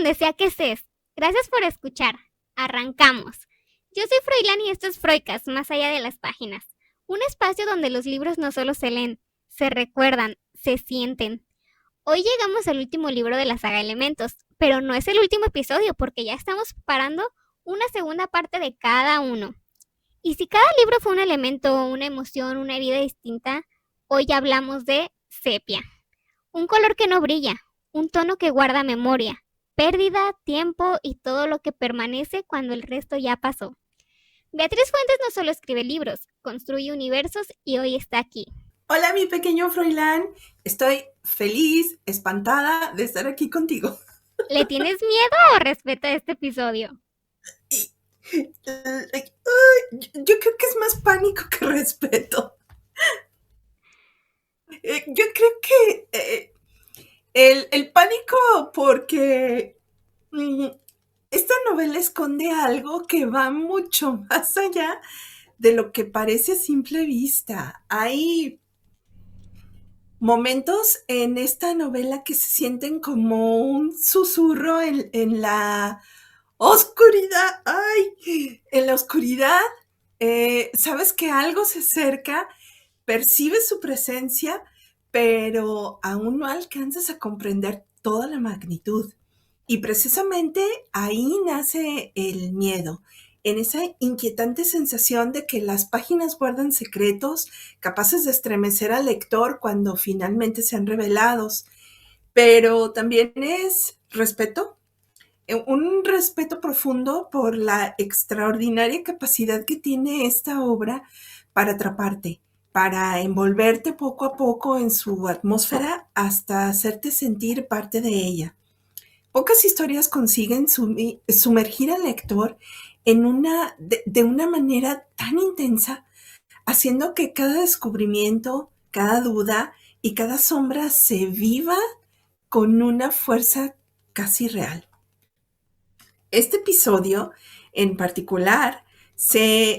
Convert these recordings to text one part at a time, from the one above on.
donde sea que estés. Gracias por escuchar. Arrancamos. Yo soy Froilán y esto es Froicas, más allá de las páginas. Un espacio donde los libros no solo se leen, se recuerdan, se sienten. Hoy llegamos al último libro de la saga Elementos, pero no es el último episodio porque ya estamos preparando una segunda parte de cada uno. Y si cada libro fue un elemento, una emoción, una herida distinta, hoy hablamos de sepia. Un color que no brilla, un tono que guarda memoria, pérdida, tiempo y todo lo que permanece cuando el resto ya pasó. Beatriz Fuentes no solo escribe libros, construye universos y hoy está aquí. Hola, mi pequeño Froilán. Estoy feliz, espantada de estar aquí contigo. ¿Le tienes miedo o respeto a este episodio? Y, yo creo que es más pánico que respeto. Yo creo que el pánico porque esta novela esconde algo que va mucho más allá de lo que parece a simple vista. Hay momentos en esta novela que se sienten como un susurro en la oscuridad. ¡Ay! En la oscuridad, sabes que algo se acerca, percibes su presencia, pero aún no alcanzas a comprender toda la magnitud. Y precisamente ahí nace el miedo, en esa inquietante sensación de que las páginas guardan secretos capaces de estremecer al lector cuando finalmente sean revelados. Pero también es respeto, un respeto profundo por la extraordinaria capacidad que tiene esta obra para atraparte, para envolverte poco a poco en su atmósfera hasta hacerte sentir parte de ella. Pocas historias consiguen sumergir al lector de una manera tan intensa, haciendo que cada descubrimiento, cada duda y cada sombra se viva con una fuerza casi real. Este episodio en particular se,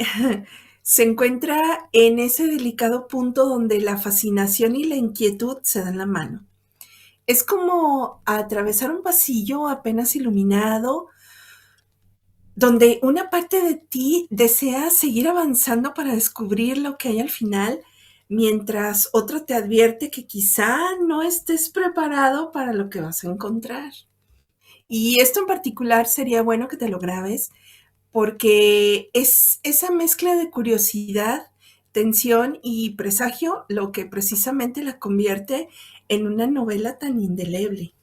se encuentra en ese delicado punto donde la fascinación y la inquietud se dan la mano. Es como atravesar un pasillo apenas iluminado, donde una parte de ti desea seguir avanzando para descubrir lo que hay al final, mientras otra te advierte que quizá no estés preparado para lo que vas a encontrar. Y esto en particular sería bueno que te lo grabes, porque es esa mezcla de curiosidad, tensión y presagio lo que precisamente la convierte en una novela tan indeleble.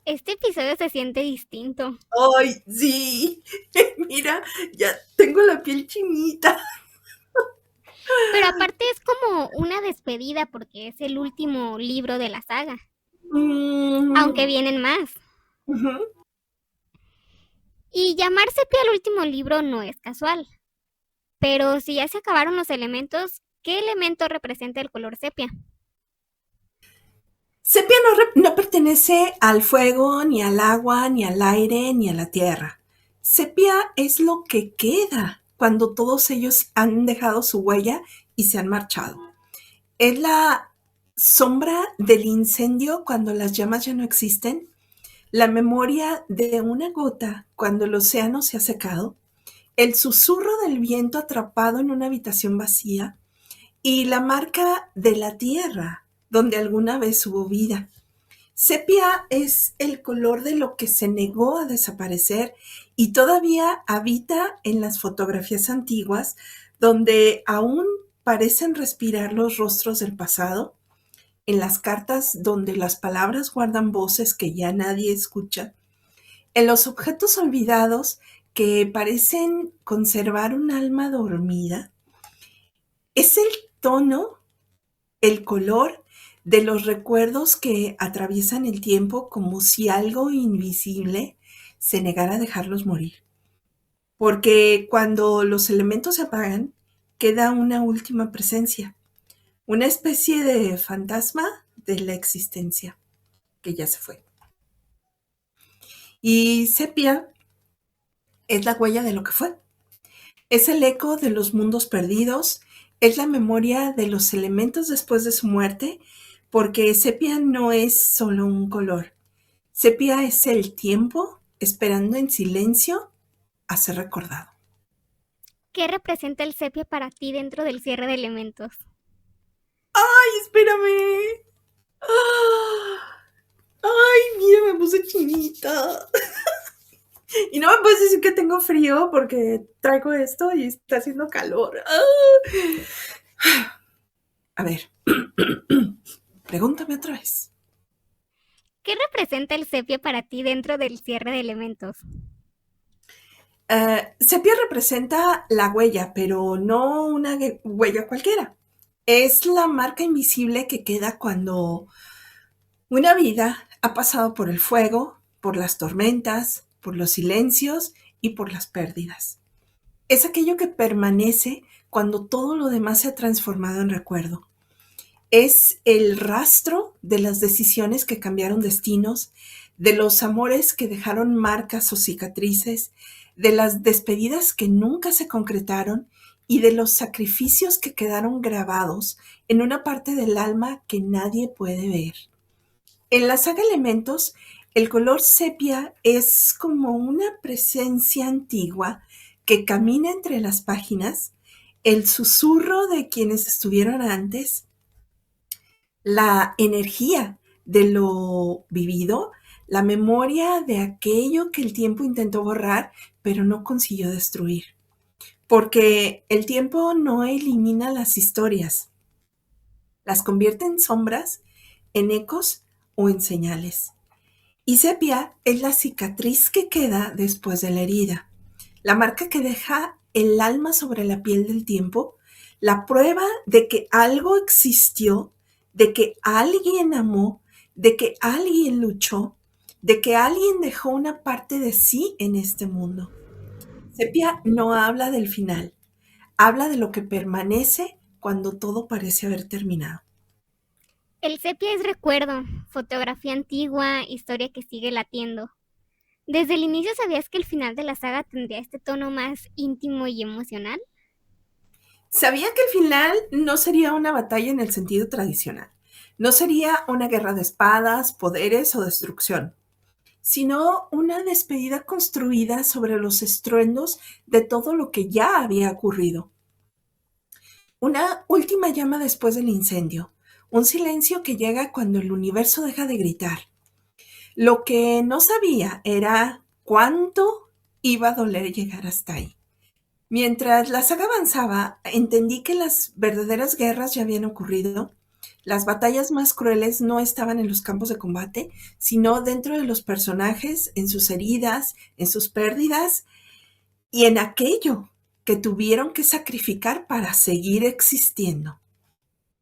Este episodio se siente distinto, ¡Ay, sí! Mira, ya tengo la piel chinita. pero aparte es como una despedida porque es el último libro de la saga, aunque Mm, vienen más. ujú. Y llamar sepia al último libro no es casual. Pero si ya se acabaron los elementos, ¿qué elemento representa el color sepia? Sepia no pertenece al fuego, ni al agua, ni al aire, ni a la tierra. Sepia es lo que queda cuando todos ellos han dejado su huella y se han marchado. Es la sombra del incendio cuando las llamas ya no existen, la memoria de una gota cuando el océano se ha secado, el susurro del viento atrapado en una habitación vacía y la marca de la tierra donde alguna vez hubo vida. Sepia es el color de lo que se negó a desaparecer y todavía habita en las fotografías antiguas donde aún parecen respirar los rostros del pasado, en las cartas donde las palabras guardan voces que ya nadie escucha, en los objetos olvidados que parecen conservar un alma dormida. Es el tono, el color de los recuerdos que atraviesan el tiempo como si algo invisible se negara a dejarlos morir. Porque cuando los elementos se apagan, queda una última presencia, una especie de fantasma de la existencia que ya se fue. Y sepia es la huella de lo que fue. Es el eco de los mundos perdidos, es la memoria de los elementos después de su muerte, porque sepia no es solo un color. Sepia es el tiempo, esperando en silencio a ser recordado. ¿Qué representa el sepia para ti dentro del cierre de elementos? ¡Ay, espérame! ¡Ah! ¡Ay, mira, me puse chinita! Y no me puedes decir que tengo frío porque traigo esto y está haciendo calor. ¡Ah! A ver, pregúntame otra vez. ¿Qué representa el sepia para ti dentro del cierre de elementos? Sepia representa la huella, pero no una huella cualquiera. Es la marca invisible que queda cuando una vida ha pasado por el fuego, por las tormentas, por los silencios y por las pérdidas. Es aquello que permanece cuando todo lo demás se ha transformado en recuerdo. Es el rastro de las decisiones que cambiaron destinos, de los amores que dejaron marcas o cicatrices, de las despedidas que nunca se concretaron y de los sacrificios que quedaron grabados en una parte del alma que nadie puede ver. En la saga Elementos, el color sepia es como una presencia antigua que camina entre las páginas, el susurro de quienes estuvieron antes, la energía de lo vivido, la memoria de aquello que el tiempo intentó borrar, pero no consiguió destruir. Porque el tiempo no elimina las historias, las convierte en sombras, en ecos o en señales. Y sepia es la cicatriz que queda después de la herida, la marca que deja el alma sobre la piel del tiempo, la prueba de que algo existió, de que alguien amó, de que alguien luchó, de que alguien dejó una parte de sí en este mundo. Sepia no habla del final, habla de lo que permanece cuando todo parece haber terminado. El sepia es recuerdo, fotografía antigua, historia que sigue latiendo. ¿Desde el inicio sabías que el final de la saga tendría este tono más íntimo y emocional? Sabía que el final no sería una batalla en el sentido tradicional. No sería una guerra de espadas, poderes o destrucción, sino una despedida construida sobre los estruendos de todo lo que ya había ocurrido. Una última llama después del incendio, un silencio que llega cuando el universo deja de gritar. Lo que no sabía era cuánto iba a doler llegar hasta ahí. Mientras la saga avanzaba, entendí que las verdaderas guerras ya habían ocurrido. Las batallas más crueles no estaban en los campos de combate, sino dentro de los personajes, en sus heridas, en sus pérdidas y en aquello que tuvieron que sacrificar para seguir existiendo.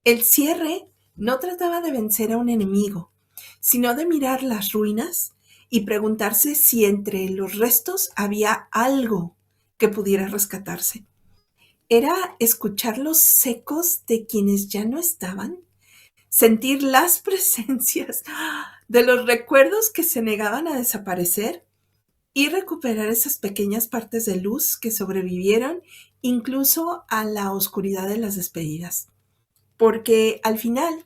El cierre no trataba de vencer a un enemigo, sino de mirar las ruinas y preguntarse si entre los restos había algo que pudiera rescatarse. Era escuchar los ecos de quienes ya no estaban, sentir las presencias de los recuerdos que se negaban a desaparecer y recuperar esas pequeñas partes de luz que sobrevivieron incluso a la oscuridad de las despedidas. Porque al final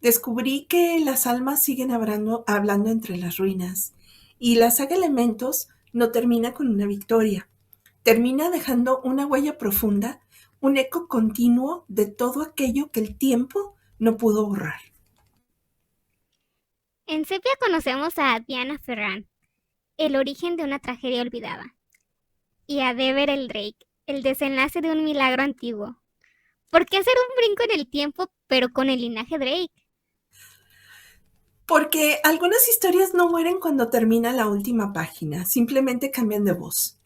descubrí que las almas siguen hablando entre las ruinas y la saga Elementos no termina con una victoria, termina dejando una huella profunda, un eco continuo de todo aquello que el tiempo no pudo borrar. En sepia conocemos a Diana Ferran, el origen de una tragedia olvidada, y a Dever el Drake, el desenlace de un milagro antiguo. ¿Por qué hacer un brinco en el tiempo, pero con el linaje Drake? Porque algunas historias no mueren cuando termina la última página, simplemente cambian de voz.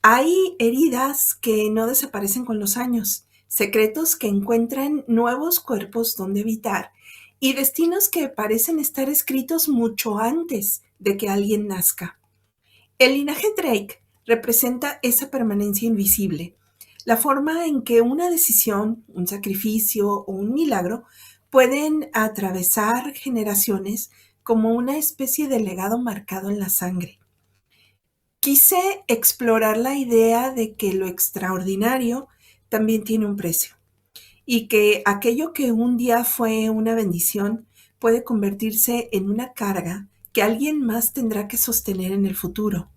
Hay heridas que no desaparecen con los años, secretos que encuentran nuevos cuerpos donde habitar y destinos que parecen estar escritos mucho antes de que alguien nazca. El linaje Drake representa esa permanencia invisible, la forma en que una decisión, un sacrificio o un milagro pueden atravesar generaciones como una especie de legado marcado en la sangre. Quise explorar la idea de que lo extraordinario también tiene un precio y que aquello que un día fue una bendición puede convertirse en una carga que alguien más tendrá que sostener en el futuro.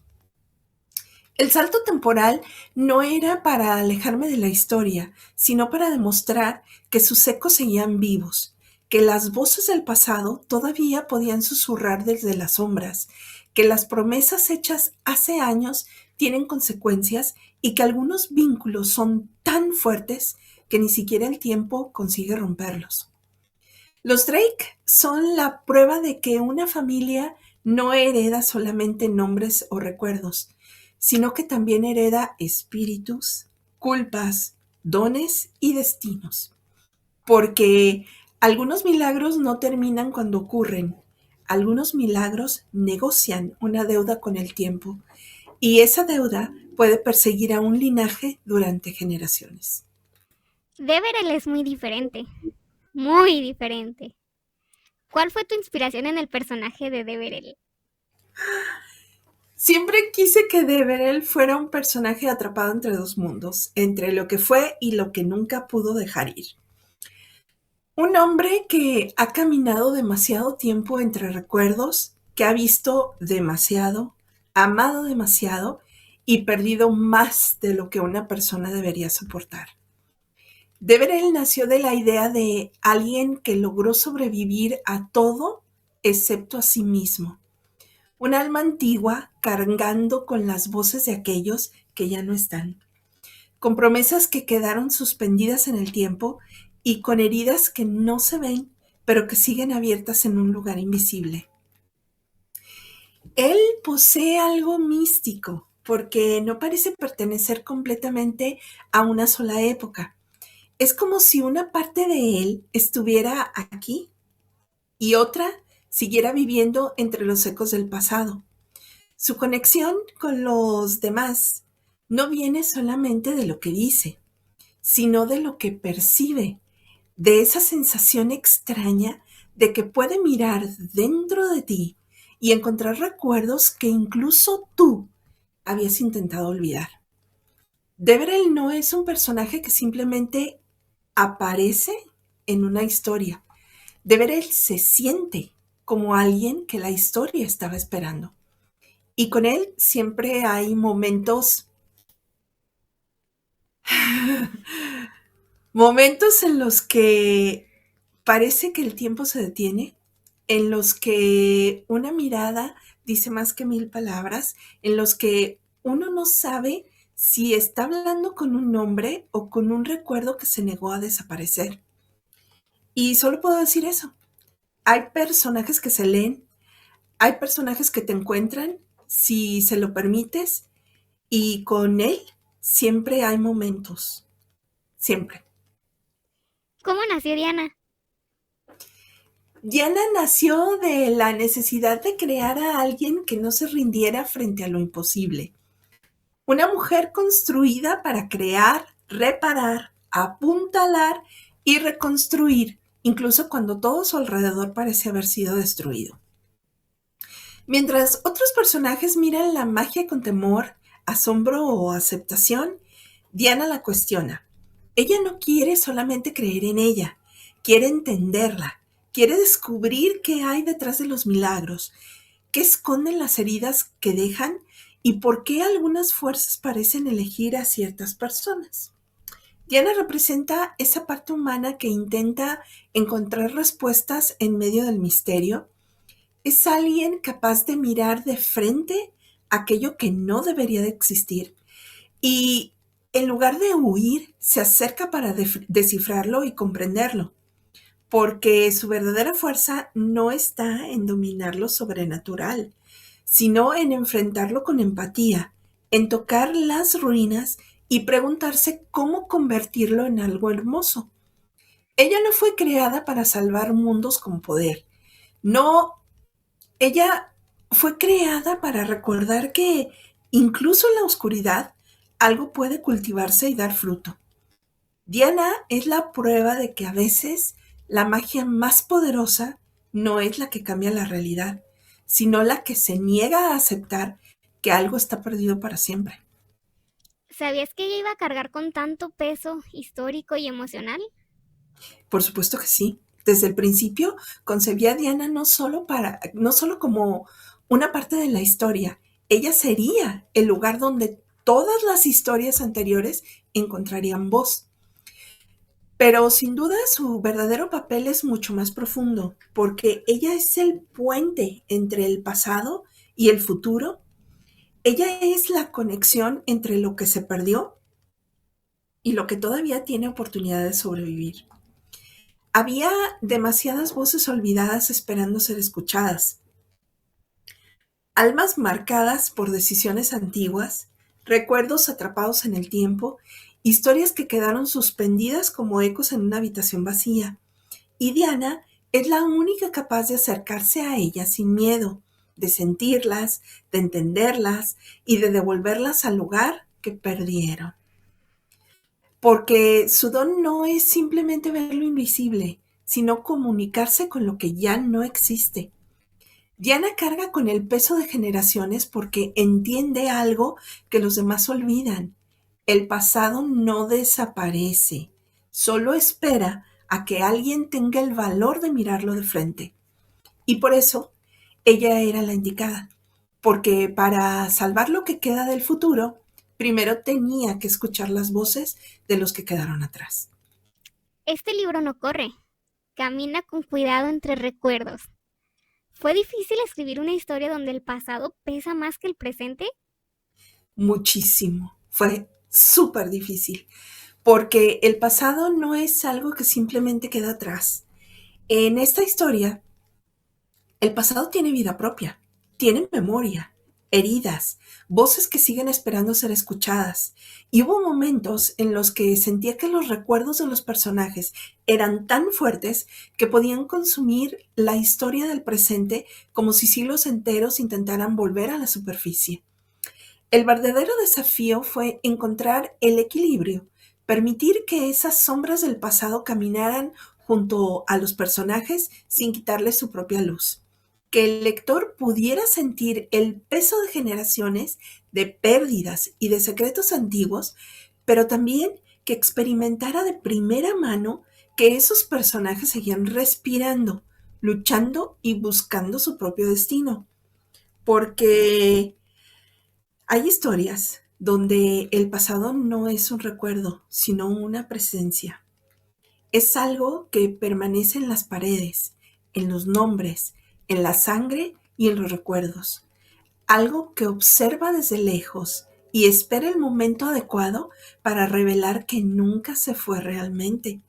El salto temporal no era para alejarme de la historia, sino para demostrar que sus ecos seguían vivos, que las voces del pasado todavía podían susurrar desde las sombras, que las promesas hechas hace años tienen consecuencias y que algunos vínculos son tan fuertes que ni siquiera el tiempo consigue romperlos. Los Drake son la prueba de que una familia no hereda solamente nombres o recuerdos, sino que también hereda espíritus, culpas, dones y destinos. Porque algunos milagros no terminan cuando ocurren, algunos milagros negocian una deuda con el tiempo y esa deuda puede perseguir a un linaje durante generaciones. Deverell es muy diferente, muy diferente. ¿Cuál fue tu inspiración en el personaje de Deverell? Siempre quise que Deverell fuera un personaje atrapado entre dos mundos, entre lo que fue y lo que nunca pudo dejar ir. Un hombre que ha caminado demasiado tiempo entre recuerdos, que ha visto demasiado, amado demasiado y perdido más de lo que una persona debería soportar. Deverell nació de la idea de alguien que logró sobrevivir a todo excepto a sí mismo. Un alma antigua cargando con las voces de aquellos que ya no están, con promesas que quedaron suspendidas en el tiempo y con heridas que no se ven, pero que siguen abiertas en un lugar invisible. Él posee algo místico, porque no parece pertenecer completamente a una sola época. Es como si una parte de él estuviera aquí y otra siguiera viviendo entre los ecos del pasado. Su conexión con los demás no viene solamente de lo que dice, sino de lo que percibe, de esa sensación extraña de que puede mirar dentro de ti y encontrar recuerdos que incluso tú habías intentado olvidar. Deverell no es un personaje que simplemente aparece en una historia. Deverell se siente como alguien que la historia estaba esperando. Y con él siempre hay momentos en los que parece que el tiempo se detiene, en los que una mirada dice más que 1000 palabras, en los que uno no sabe si está hablando con un nombre o con un recuerdo que se negó a desaparecer. Y solo puedo decir eso. Hay personajes que se leen, hay personajes que te encuentran si se lo permites y con él siempre hay momentos, siempre. ¿Cómo nació Diana? Diana nació de la necesidad de crear a alguien que no se rindiera frente a lo imposible. Una mujer construida para crear, reparar, apuntalar y reconstruir, incluso cuando todo a su alrededor parece haber sido destruido. Mientras otros personajes miran la magia con temor, asombro o aceptación, Diana la cuestiona. Ella no quiere solamente creer en ella, quiere entenderla, quiere descubrir qué hay detrás de los milagros, qué esconden las heridas que dejan y por qué algunas fuerzas parecen elegir a ciertas personas. Diana representa esa parte humana que intenta encontrar respuestas en medio del misterio. Es alguien capaz de mirar de frente aquello que no debería de existir y en lugar de huir, se acerca para descifrarlo y comprenderlo, porque su verdadera fuerza no está en dominar lo sobrenatural, sino en enfrentarlo con empatía, en tocar las ruinas y preguntarse cómo convertirlo en algo hermoso. Ella no fue creada para salvar mundos con poder. No, ella fue creada para recordar que incluso en la oscuridad algo puede cultivarse y dar fruto. Diana es la prueba de que a veces la magia más poderosa no es la que cambia la realidad, sino la que se niega a aceptar que algo está perdido para siempre. ¿Sabías que ella iba a cargar con tanto peso histórico y emocional? Por supuesto que sí. Desde el principio concebía a Diana no solo como una parte de la historia, ella sería el lugar donde todas las historias anteriores encontrarían voz. Pero sin duda su verdadero papel es mucho más profundo, porque ella es el puente entre el pasado y el futuro. Ella es la conexión entre lo que se perdió y lo que todavía tiene oportunidad de sobrevivir. Había demasiadas voces olvidadas esperando ser escuchadas, almas marcadas por decisiones antiguas, recuerdos atrapados en el tiempo, historias que quedaron suspendidas como ecos en una habitación vacía. Y Diana es la única capaz de acercarse a ellas sin miedo, de sentirlas, de entenderlas y de devolverlas al lugar que perdieron. Porque su don no es simplemente ver lo invisible, sino comunicarse con lo que ya no existe. Diana carga con el peso de generaciones porque entiende algo que los demás olvidan. El pasado no desaparece, solo espera a que alguien tenga el valor de mirarlo de frente. Y por eso ella era la indicada, porque para salvar lo que queda del futuro, primero tenía que escuchar las voces de los que quedaron atrás. Este libro no corre, camina con cuidado entre recuerdos. ¿Fue difícil escribir una historia donde el pasado pesa más que el presente? Muchísimo. Fue súper difícil, porque el pasado no es algo que simplemente queda atrás. En esta historia, el pasado tiene vida propia, tiene memoria, heridas, voces que siguen esperando ser escuchadas. Y hubo momentos en los que sentía que los recuerdos de los personajes eran tan fuertes que podían consumir la historia del presente como si siglos enteros intentaran volver a la superficie. El verdadero desafío fue encontrar el equilibrio, permitir que esas sombras del pasado caminaran junto a los personajes sin quitarles su propia luz. Que el lector pudiera sentir el peso de generaciones, de pérdidas y de secretos antiguos, pero también que experimentara de primera mano que esos personajes seguían respirando, luchando y buscando su propio destino. Porque hay historias donde el pasado no es un recuerdo, sino una presencia. Es algo que permanece en las paredes, en los nombres, en la sangre y en los recuerdos. Algo que observa desde lejos y espera el momento adecuado para revelar que nunca se fue realmente.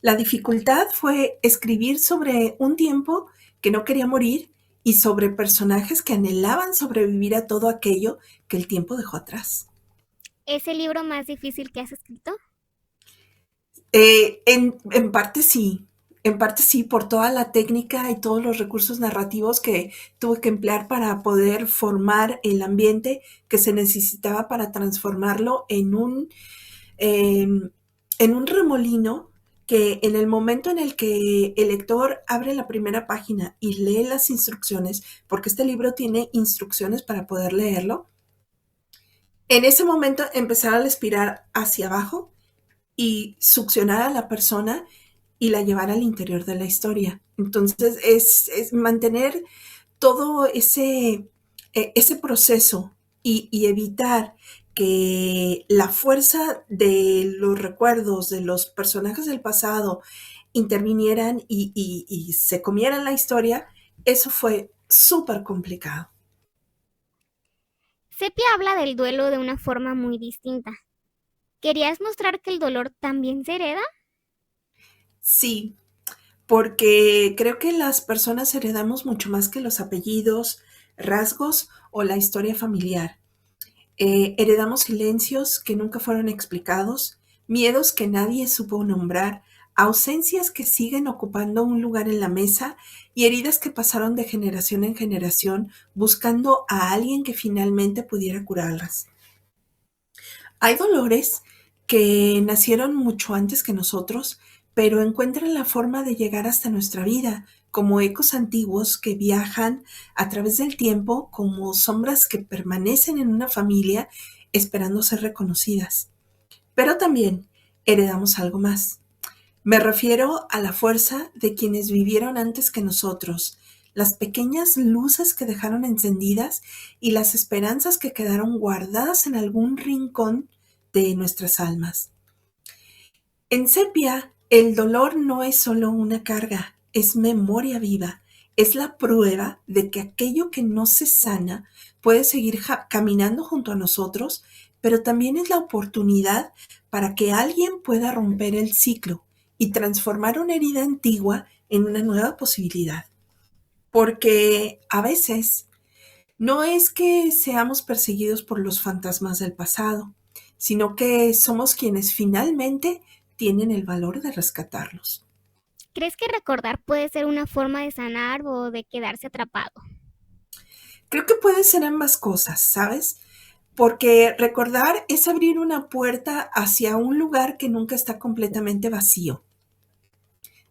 La dificultad fue escribir sobre un tiempo que no quería morir y sobre personajes que anhelaban sobrevivir a todo aquello que el tiempo dejó atrás. ¿Es el libro más difícil que has escrito? En parte sí, por toda la técnica y todos los recursos narrativos que tuve que emplear para poder formar el ambiente que se necesitaba para transformarlo en un remolino que en el momento en el que el lector abre la primera página y lee las instrucciones, porque este libro tiene instrucciones para poder leerlo, en ese momento empezar a respirar hacia abajo y succionar a la persona y la llevar al interior de la historia. Entonces es mantener todo ese proceso y evitar que la fuerza de los recuerdos de los personajes del pasado intervinieran y se comieran la historia, eso fue súper complicado. Sepia habla del duelo de una forma muy distinta. ¿Querías mostrar que el dolor también se hereda? Sí, porque creo que las personas heredamos mucho más que los apellidos, rasgos o la historia familiar. Heredamos silencios que nunca fueron explicados, miedos que nadie supo nombrar, ausencias que siguen ocupando un lugar en la mesa y heridas que pasaron de generación en generación buscando a alguien que finalmente pudiera curarlas. Hay dolores que nacieron mucho antes que nosotros, pero encuentran la forma de llegar hasta nuestra vida, como ecos antiguos que viajan a través del tiempo, como sombras que permanecen en una familia esperando ser reconocidas. Pero también heredamos algo más. Me refiero a la fuerza de quienes vivieron antes que nosotros, las pequeñas luces que dejaron encendidas y las esperanzas que quedaron guardadas en algún rincón de nuestras almas. En Sepia, el dolor no es solo una carga, es memoria viva, es la prueba de que aquello que no se sana puede seguir caminando junto a nosotros, pero también es la oportunidad para que alguien pueda romper el ciclo y transformar una herida antigua en una nueva posibilidad. Porque a veces no es que seamos perseguidos por los fantasmas del pasado, sino que somos quienes finalmente tienen el valor de rescatarlos. ¿Crees que recordar puede ser una forma de sanar o de quedarse atrapado? Creo que pueden ser ambas cosas, ¿sabes? Porque recordar es abrir una puerta hacia un lugar que nunca está completamente vacío.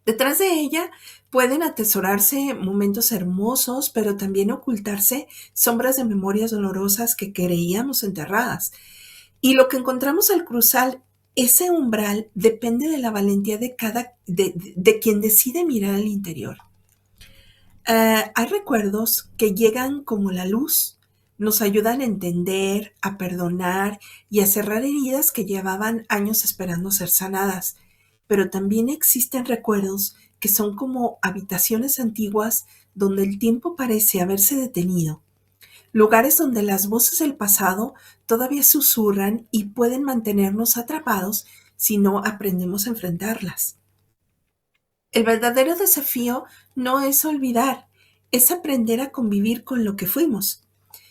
Detrás de ella pueden atesorarse momentos hermosos, pero también ocultarse sombras de memorias dolorosas que creíamos enterradas. Y lo que encontramos al cruzar ese umbral depende de la valentía de quien decide mirar al interior. Hay recuerdos que llegan como la luz, nos ayudan a entender, a perdonar y a cerrar heridas que llevaban años esperando ser sanadas. Pero también existen recuerdos que son como habitaciones antiguas donde el tiempo parece haberse detenido. Lugares donde las voces del pasado todavía susurran y pueden mantenernos atrapados si no aprendemos a enfrentarlas. El verdadero desafío no es olvidar, es aprender a convivir con lo que fuimos.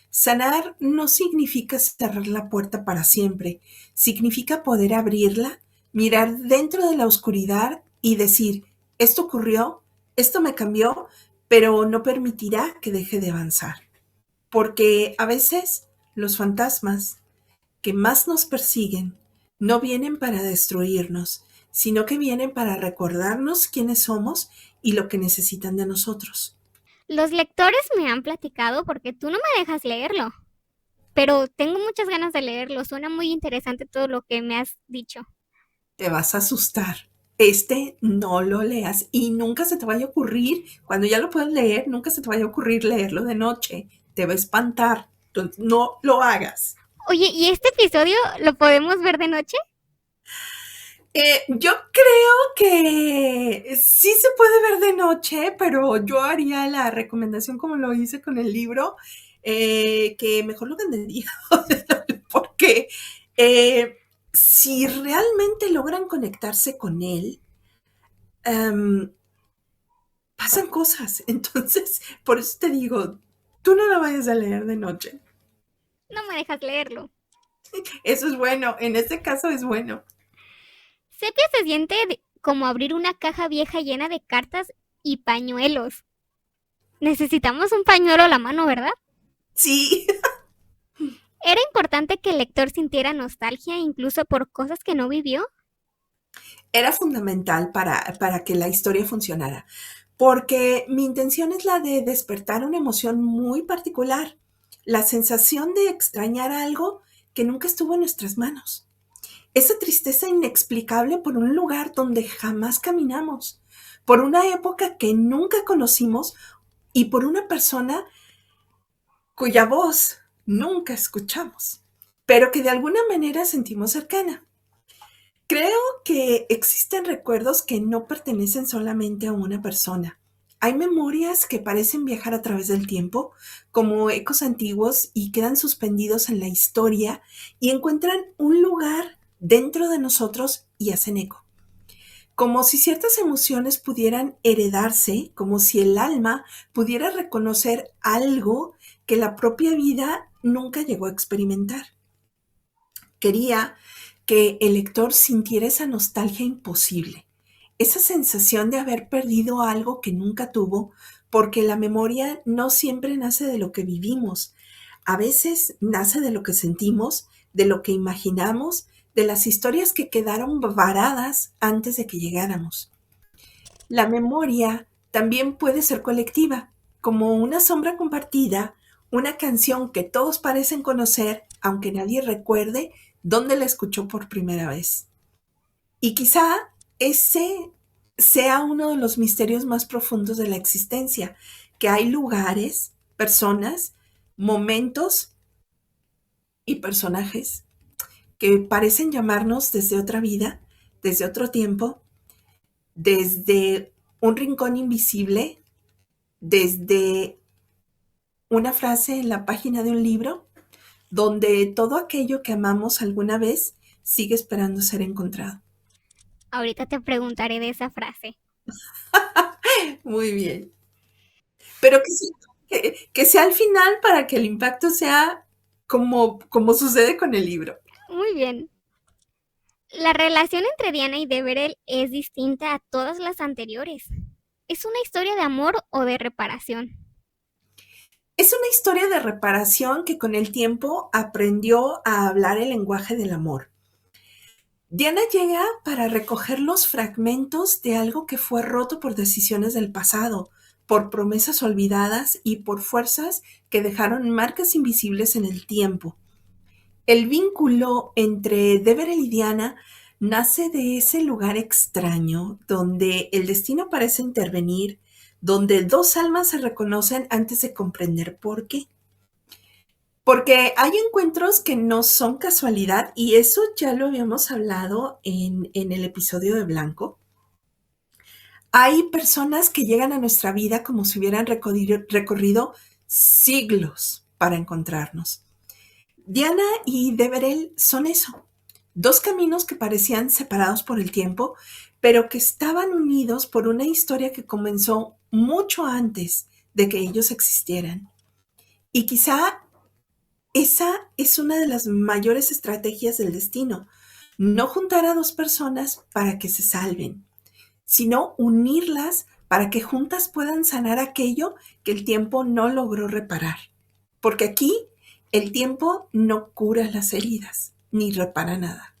Sanar no significa cerrar la puerta para siempre, significa poder abrirla, mirar dentro de la oscuridad y decir, esto ocurrió, esto me cambió, pero no permitirá que deje de avanzar. Porque a veces los fantasmas que más nos persiguen no vienen para destruirnos, sino que vienen para recordarnos quiénes somos y lo que necesitan de nosotros. Los lectores me han platicado porque tú no me dejas leerlo, pero tengo muchas ganas de leerlo. Suena muy interesante todo lo que me has dicho. Te vas a asustar. No lo leas y nunca se te vaya a ocurrir, cuando ya lo puedas leer, nunca se te vaya a ocurrir leerlo de noche. Te va a espantar. Entonces, no lo hagas. Oye, ¿y este episodio lo podemos ver de noche? Yo creo que sí se puede ver de noche, pero yo haría la recomendación como lo hice con el libro, que mejor lo vean de día, porque si realmente logran conectarse con él, em, pasan cosas. Entonces, por eso te digo, tú no lo vayas a leer de noche. No me dejas leerlo. Eso es bueno, en este caso es bueno. Sepia se siente como abrir una caja vieja llena de cartas y pañuelos. Necesitamos un pañuelo a la mano, ¿verdad? Sí. ¿Era importante que el lector sintiera nostalgia incluso por cosas que no vivió? Era fundamental para que la historia funcionara, porque mi intención es la de despertar una emoción muy particular, la sensación de extrañar algo que nunca estuvo en nuestras manos. Esa tristeza inexplicable por un lugar donde jamás caminamos, por una época que nunca conocimos y por una persona cuya voz nunca escuchamos, pero que de alguna manera sentimos cercana. Creo que existen recuerdos que no pertenecen solamente a una persona. Hay memorias que parecen viajar a través del tiempo, como ecos antiguos y quedan suspendidos en la historia y encuentran un lugar dentro de nosotros y hacen eco. Como si ciertas emociones pudieran heredarse, como si el alma pudiera reconocer algo que la propia vida nunca llegó a experimentar. Quería que el lector sintiera esa nostalgia imposible, esa sensación de haber perdido algo que nunca tuvo, porque la memoria no siempre nace de lo que vivimos, a veces nace de lo que sentimos, de lo que imaginamos, de las historias que quedaron varadas antes de que llegáramos. La memoria también puede ser colectiva, como una sombra compartida, una canción que todos parecen conocer, aunque nadie recuerde dónde la escuchó por primera vez. Y quizá ese sea uno de los misterios más profundos de la existencia, que hay lugares, personas, momentos y personajes que parecen llamarnos desde otra vida, desde otro tiempo, desde un rincón invisible, desde una frase en la página de un libro, donde todo aquello que amamos alguna vez sigue esperando ser encontrado. Ahorita te preguntaré de esa frase. Muy bien. Pero que sea al final para que el impacto sea como sucede con el libro. Muy bien. La relación entre Diana y Deverell es distinta a todas las anteriores. ¿Es una historia de amor o de reparación? Es una historia de reparación que con el tiempo aprendió a hablar el lenguaje del amor. Diana llega para recoger los fragmentos de algo que fue roto por decisiones del pasado, por promesas olvidadas y por fuerzas que dejaron marcas invisibles en el tiempo. El vínculo entre Deverell y Diana nace de ese lugar extraño donde el destino parece intervenir, donde dos almas se reconocen antes de comprender por qué. Porque hay encuentros que no son casualidad y eso ya lo habíamos hablado en el episodio de Blanco. Hay personas que llegan a nuestra vida como si hubieran recorrido siglos para encontrarnos. Diana y Deverell son eso, dos caminos que parecían separados por el tiempo, pero que estaban unidos por una historia que comenzó mucho antes de que ellos existieran. Y quizá esa es una de las mayores estrategias del destino, no juntar a dos personas para que se salven, sino unirlas para que juntas puedan sanar aquello que el tiempo no logró reparar. Porque aquí el tiempo no cura las heridas, ni repara nada.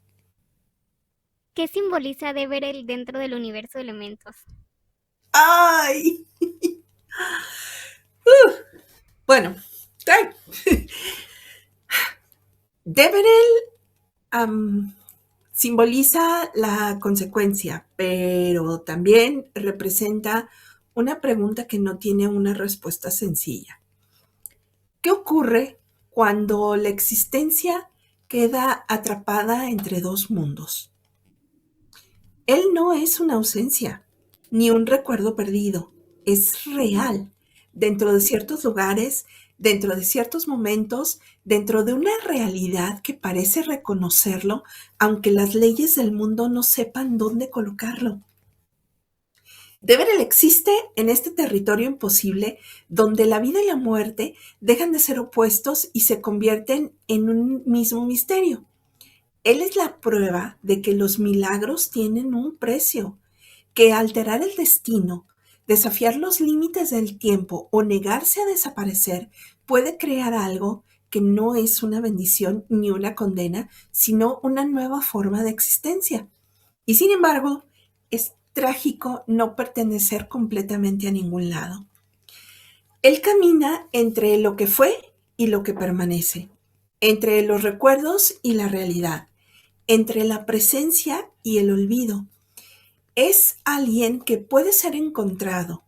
¿Qué simboliza Deverell dentro del universo de elementos? ¡Ay! Bueno, Deverell simboliza la consecuencia, pero también representa una pregunta que no tiene una respuesta sencilla. ¿Qué ocurre cuando la existencia queda atrapada entre dos mundos? Él no es una ausencia, ni un recuerdo perdido, es real, dentro de ciertos lugares, dentro de ciertos momentos, dentro de una realidad que parece reconocerlo, aunque las leyes del mundo no sepan dónde colocarlo. Deverell existe en este territorio imposible donde la vida y la muerte dejan de ser opuestos y se convierten en un mismo misterio. Él es la prueba de que los milagros tienen un precio, que alterar el destino, desafiar los límites del tiempo o negarse a desaparecer puede crear algo que no es una bendición ni una condena, sino una nueva forma de existencia. Y sin embargo, es trágico no pertenecer completamente a ningún lado. Él camina entre lo que fue y lo que permanece, entre los recuerdos y la realidad, entre la presencia y el olvido. Es alguien que puede ser encontrado,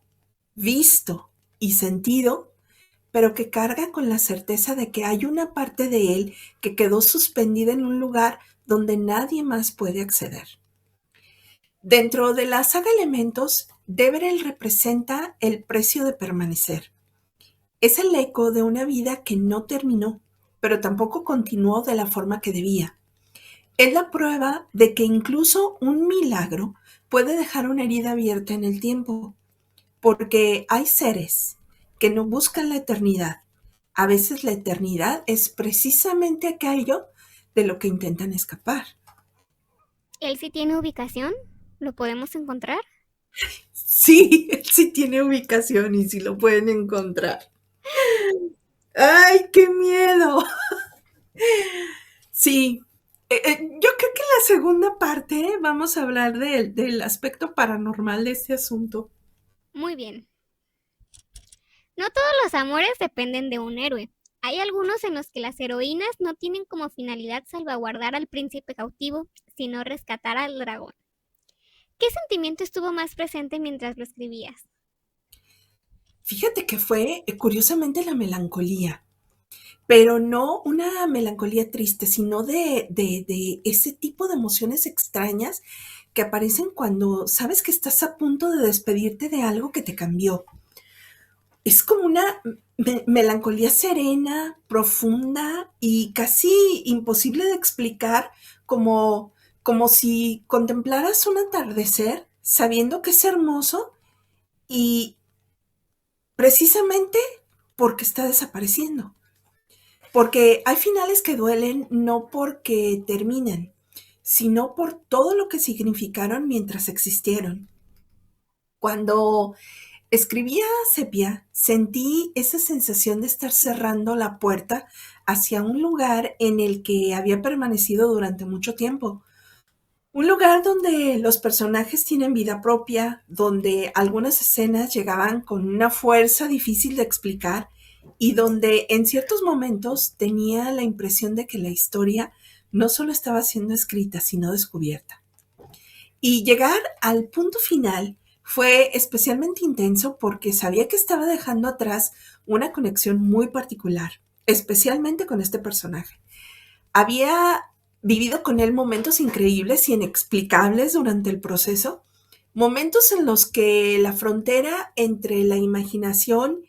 visto y sentido, pero que carga con la certeza de que hay una parte de él que quedó suspendida en un lugar donde nadie más puede acceder. Dentro de la saga Elementos, Deverell representa el precio de permanecer. Es el eco de una vida que no terminó, pero tampoco continuó de la forma que debía. Es la prueba de que incluso un milagro puede dejar una herida abierta en el tiempo, porque hay seres que no buscan la eternidad. A veces la eternidad es precisamente aquello de lo que intentan escapar. ¿Él sí tiene ubicación? ¿Lo podemos encontrar? Sí, él sí tiene ubicación y sí lo pueden encontrar. ¡Ay, qué miedo! Sí, yo creo que en la segunda parte vamos a hablar del aspecto paranormal de este asunto. Muy bien. No todos los amores dependen de un héroe. Hay algunos en los que las heroínas no tienen como finalidad salvaguardar al príncipe cautivo, sino rescatar al dragón. ¿Qué sentimiento estuvo más presente mientras lo escribías? Fíjate que fue curiosamente la melancolía, pero no una melancolía triste, sino de ese tipo de emociones extrañas que aparecen cuando sabes que estás a punto de despedirte de algo que te cambió. Es como una melancolía serena, profunda y casi imposible de explicar, como, como si contemplaras un atardecer sabiendo que es hermoso y precisamente porque está desapareciendo. Porque hay finales que duelen no porque terminan, sino por todo lo que significaron mientras existieron. Cuando escribía Sepia, sentí esa sensación de estar cerrando la puerta hacia un lugar en el que había permanecido durante mucho tiempo. Un lugar donde los personajes tienen vida propia, donde algunas escenas llegaban con una fuerza difícil de explicar y donde en ciertos momentos tenía la impresión de que la historia no solo estaba siendo escrita, sino descubierta. Y llegar al punto final fue especialmente intenso porque sabía que estaba dejando atrás una conexión muy particular, especialmente con este personaje. Había vivido con él momentos increíbles y inexplicables durante el proceso, momentos en los que la frontera entre la imaginación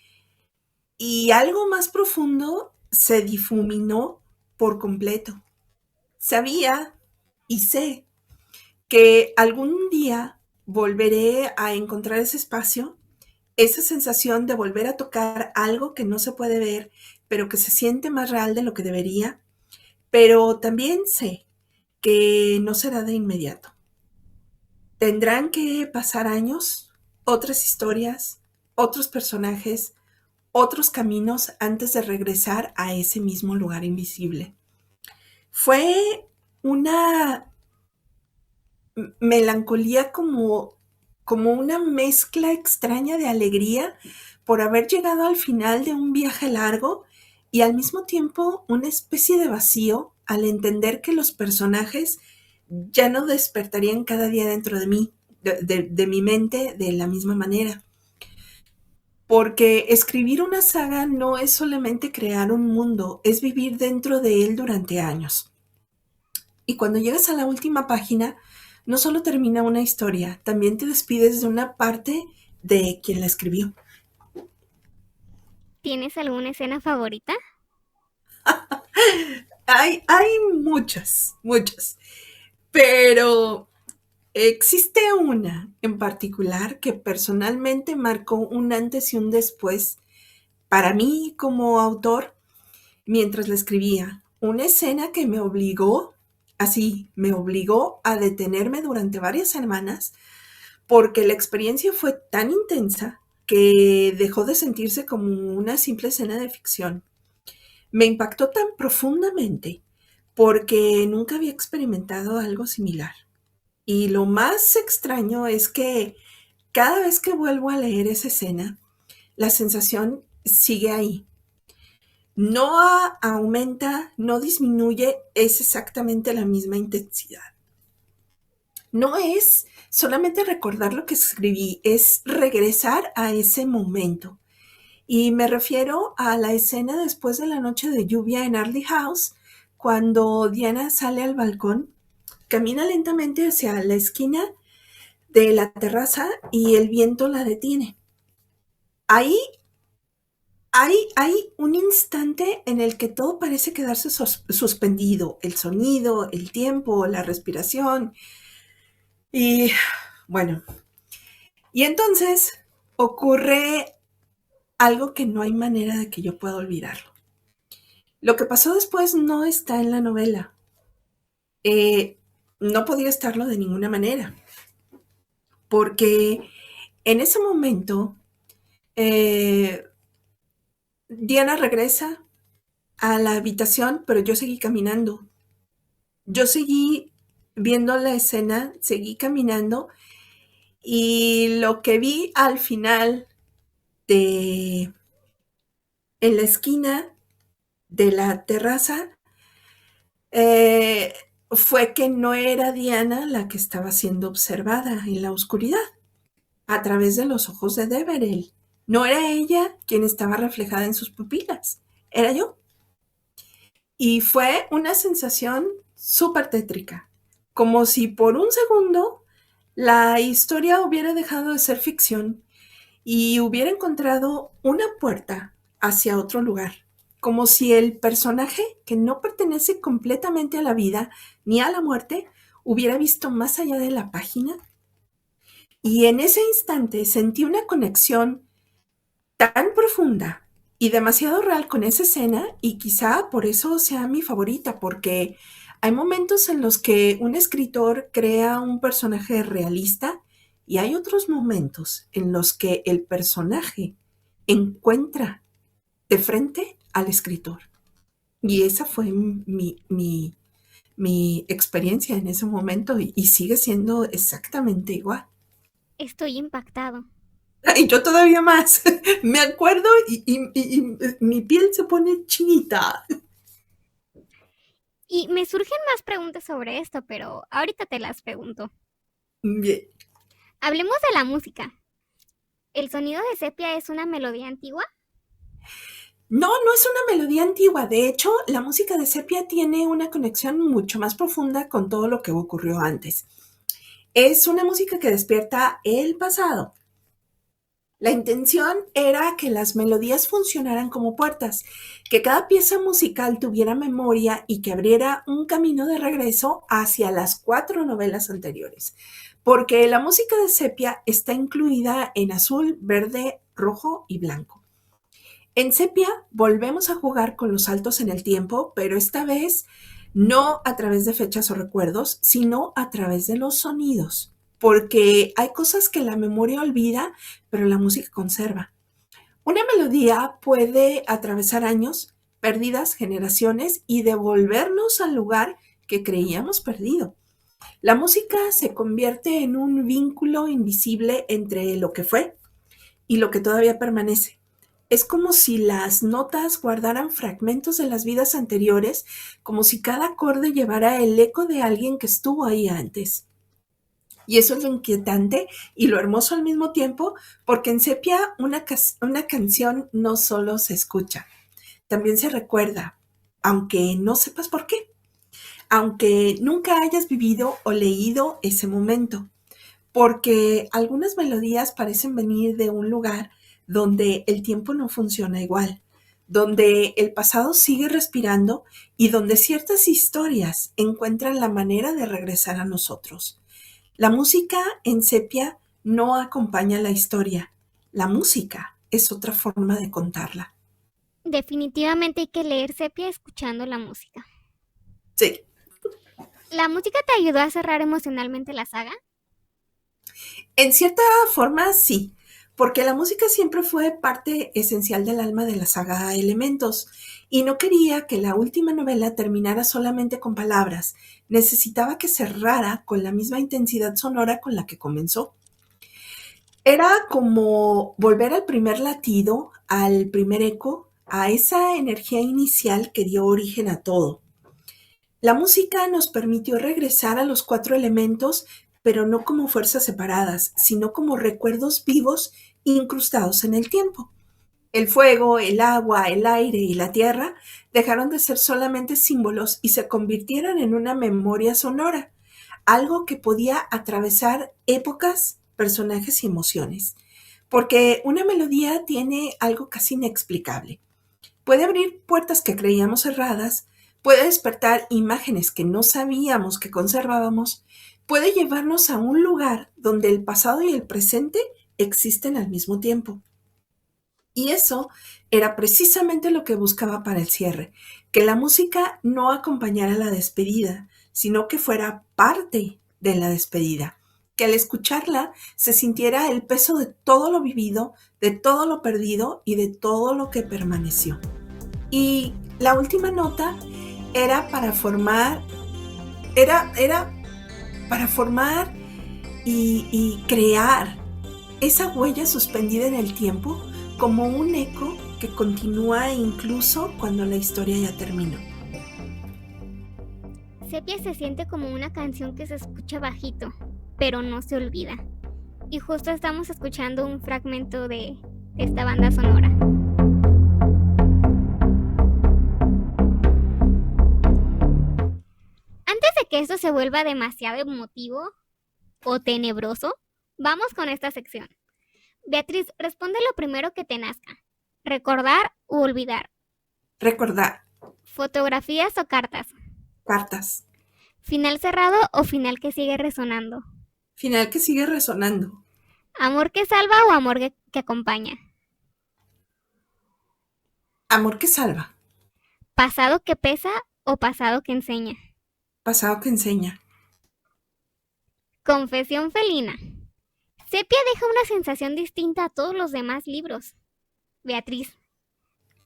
y algo más profundo se difuminó por completo. Sabía y sé que algún día volveré a encontrar ese espacio, esa sensación de volver a tocar algo que no se puede ver, pero que se siente más real de lo que debería, pero también sé que no será de inmediato. Tendrán que pasar años, otras historias, otros personajes, otros caminos antes de regresar a ese mismo lugar invisible. Fue una melancolía como una mezcla extraña de alegría por haber llegado al final de un viaje largo y al mismo tiempo una especie de vacío al entender que los personajes ya no despertarían cada día dentro de mí, de mi mente de la misma manera. Porque escribir una saga no es solamente crear un mundo, es vivir dentro de él durante años. Y cuando llegas a la última página, no solo termina una historia, también te despides de una parte de quien la escribió. ¿Tienes alguna escena favorita? Hay muchas, muchas, pero existe una en particular que personalmente marcó un antes y un después para mí como autor mientras la escribía. Una escena que me obligó, así, me obligó a detenerme durante varias semanas porque la experiencia fue tan intensa que dejó de sentirse como una simple escena de ficción. Me impactó tan profundamente porque nunca había experimentado algo similar. Y lo más extraño es que cada vez que vuelvo a leer esa escena, la sensación sigue ahí. No aumenta, no disminuye, es exactamente la misma intensidad. No es solamente recordar lo que escribí, es regresar a ese momento. Y me refiero a la escena después de la noche de lluvia en Arley House, cuando Diana sale al balcón, camina lentamente hacia la esquina de la terraza y el viento la detiene. Ahí hay un instante en el que todo parece quedarse suspendido, el sonido, el tiempo, la respiración. Y bueno, y entonces ocurre algo que no hay manera de que yo pueda olvidarlo. Lo que pasó después no está en la novela. Eh, no podía estarlo de ninguna manera, porque en ese momento eh, Diana regresa a la habitación, pero yo seguí caminando. Yo seguí viendo la escena, seguí caminando y lo que vi al final de en la esquina de la terraza, fue que no era Diana la que estaba siendo observada en la oscuridad a través de los ojos de Deverell. No era ella quien estaba reflejada en sus pupilas, era yo. Y fue una sensación súper tétrica, como si por un segundo la historia hubiera dejado de ser ficción y hubiera encontrado una puerta hacia otro lugar, como si el personaje que no pertenece completamente a la vida ni a la muerte hubiera visto más allá de la página. Y en ese instante sentí una conexión tan profunda y demasiado real con esa escena, y quizá por eso sea mi favorita, porque hay momentos en los que un escritor crea un personaje realista y hay otros momentos en los que el personaje encuentra de frente al escritor. Y esa fue mi experiencia en ese momento, y sigue siendo exactamente igual. Estoy impactado. Y yo todavía más. Me acuerdo y mi piel se pone chinita. Y me surgen más preguntas sobre esto, pero ahorita te las pregunto. Bien. Hablemos de la música. ¿El sonido de sepia es una melodía antigua? No, no es una melodía antigua. De hecho, la música de Sepia tiene una conexión mucho más profunda con todo lo que ocurrió antes. Es una música que despierta el pasado. La intención era que las melodías funcionaran como puertas, que cada pieza musical tuviera memoria y que abriera un camino de regreso hacia las 4 novelas anteriores, porque la música de Sepia está incluida en azul, verde, rojo y blanco. En Sepia volvemos a jugar con los saltos en el tiempo, pero esta vez no a través de fechas o recuerdos, sino a través de los sonidos, porque hay cosas que la memoria olvida, pero la música conserva. Una melodía puede atravesar años, perdidas generaciones, y devolvernos al lugar que creíamos perdido. La música se convierte en un vínculo invisible entre lo que fue y lo que todavía permanece. Es como si las notas guardaran fragmentos de las vidas anteriores, como si cada acorde llevara el eco de alguien que estuvo ahí antes. Y eso es lo inquietante y lo hermoso al mismo tiempo, porque en Sepia una canción no solo se escucha, también se recuerda, aunque no sepas por qué, aunque nunca hayas vivido o leído ese momento, porque algunas melodías parecen venir de un lugar donde el tiempo no funciona igual, donde el pasado sigue respirando y donde ciertas historias encuentran la manera de regresar a nosotros. La música en sepia no acompaña la historia. La música es otra forma de contarla. Definitivamente hay que leer sepia escuchando la música. Sí. ¿La música te ayudó a cerrar emocionalmente la saga? En cierta forma, sí, porque la música siempre fue parte esencial del alma de la saga Elementos, y no quería que la última novela terminara solamente con palabras. Necesitaba que cerrara con la misma intensidad sonora con la que comenzó. Era como volver al primer latido, al primer eco, a esa energía inicial que dio origen a todo. La música nos permitió regresar a los 4 elementos, pero no como fuerzas separadas, sino como recuerdos vivos incrustados en el tiempo. El fuego, el agua, el aire y la tierra dejaron de ser solamente símbolos y se convirtieron en una memoria sonora, algo que podía atravesar épocas, personajes y emociones. Porque una melodía tiene algo casi inexplicable. Puede abrir puertas que creíamos cerradas, puede despertar imágenes que no sabíamos que conservábamos, puede llevarnos a un lugar donde el pasado y el presente existen al mismo tiempo. Y eso era precisamente lo que buscaba para el cierre, que la música no acompañara la despedida, sino que fuera parte de la despedida, que al escucharla se sintiera el peso de todo lo vivido, de todo lo perdido y de todo lo que permaneció. Y la última nota era para formar, era para formar y crear esa huella suspendida en el tiempo como un eco que continúa incluso cuando la historia ya terminó. Sepia se siente como una canción que se escucha bajito, pero no se olvida. Y justo estamos escuchando un fragmento de esta banda sonora. Antes de que esto se vuelva demasiado emotivo o tenebroso, vamos con esta sección. Beatriz, responde lo primero que te nazca. ¿Recordar u olvidar? Recordar. ¿Fotografías o cartas? Cartas. ¿Final cerrado o final que sigue resonando? Final que sigue resonando. ¿Amor que salva o amor que acompaña? Amor que salva. ¿Pasado que pesa o pasado que enseña? Pasado que enseña. Confesión felina. Sepia deja una sensación distinta a todos los demás libros. Beatriz,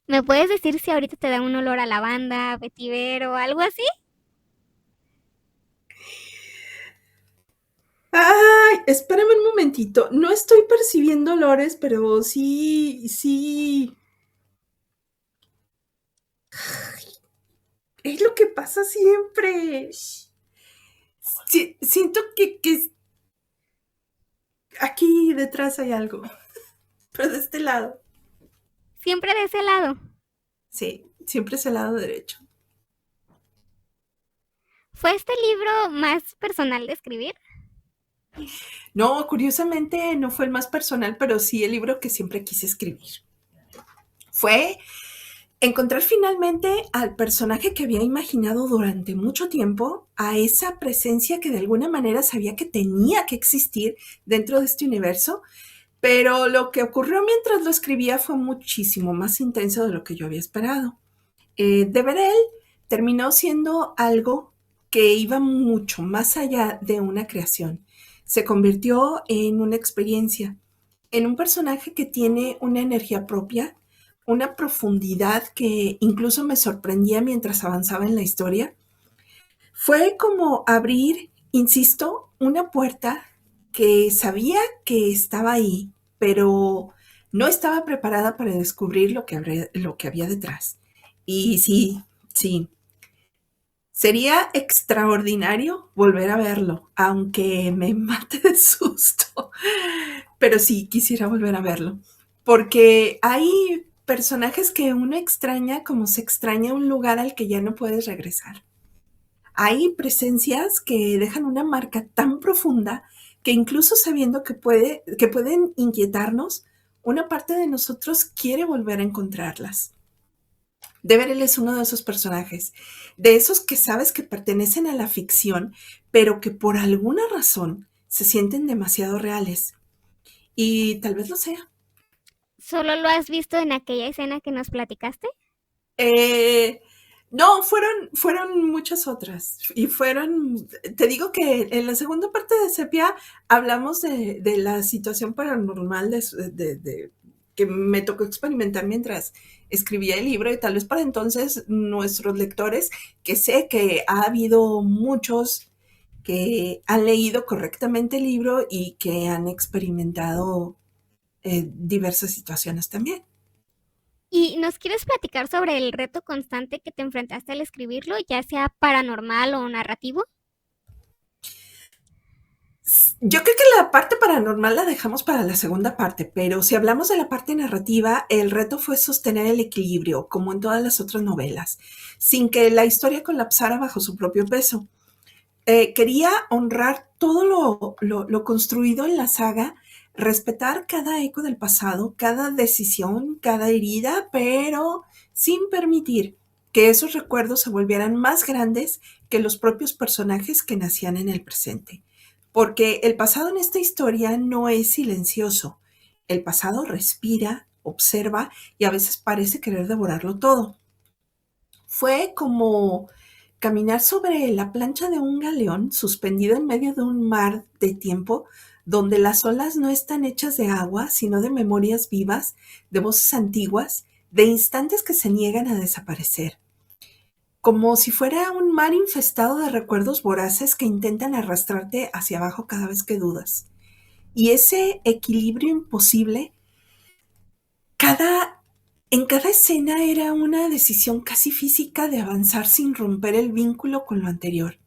¿me puedes decir si ahorita te da un olor a lavanda, vetiver o algo así? Ay, espérame un momentito. No estoy percibiendo olores, pero sí. Es lo que pasa siempre. Sí, siento que aquí detrás hay algo, pero de este lado. Siempre de ese lado. Sí, siempre es el lado derecho. ¿Fue este libro más personal de escribir? No, curiosamente no fue el más personal, pero sí el libro que siempre quise escribir. Fue encontrar finalmente al personaje que había imaginado durante mucho tiempo, a esa presencia que de alguna manera sabía que tenía que existir dentro de este universo, pero lo que ocurrió mientras lo escribía fue muchísimo más intenso de lo que yo había esperado. Deverell terminó siendo algo que iba mucho más allá de una creación. Se convirtió en una experiencia, en un personaje que tiene una energía propia, una profundidad que incluso me sorprendía mientras avanzaba en la historia. Fue como abrir, insisto, una puerta que sabía que estaba ahí, pero no estaba preparada para descubrir lo que había detrás. Y sí, sería extraordinario volver a verlo, aunque me mate de susto. Pero sí, quisiera volver a verlo. Porque hay personajes que uno extraña como se extraña un lugar al que ya no puedes regresar. Hay presencias que dejan una marca tan profunda que incluso sabiendo que pueden inquietarnos, una parte de nosotros quiere volver a encontrarlas. Deverell es uno de esos personajes, de esos que sabes que pertenecen a la ficción, pero que por alguna razón se sienten demasiado reales. Y tal vez lo sea. ¿Solo lo has visto en aquella escena que nos platicaste? Eh, no, fueron muchas otras. Y te digo que en la segunda parte de Sepia hablamos de la situación paranormal que me tocó experimentar mientras escribía el libro, y tal vez para entonces nuestros lectores, que sé que ha habido muchos que han leído correctamente el libro y que han experimentado diversas situaciones también. ¿Y nos quieres platicar sobre el reto constante que te enfrentaste al escribirlo, ya sea paranormal o narrativo? Yo creo que la parte paranormal la dejamos para la segunda parte, pero si hablamos de la parte narrativa, el reto fue sostener el equilibrio, como en todas las otras novelas, sin que la historia colapsara bajo su propio peso. Quería honrar todo lo construido en la saga, respetar cada eco del pasado, cada decisión, cada herida, pero sin permitir que esos recuerdos se volvieran más grandes que los propios personajes que nacían en el presente. Porque el pasado en esta historia no es silencioso. El pasado respira, observa y a veces parece querer devorarlo todo. Fue como caminar sobre la plancha de un galeón suspendido en medio de un mar de tiempo donde las olas no están hechas de agua, sino de memorias vivas, de voces antiguas, de instantes que se niegan a desaparecer. Como si fuera un mar infestado de recuerdos voraces que intentan arrastrarte hacia abajo cada vez que dudas. Y ese equilibrio imposible, cada En cada escena era una decisión casi física de avanzar sin romper el vínculo con lo anterior,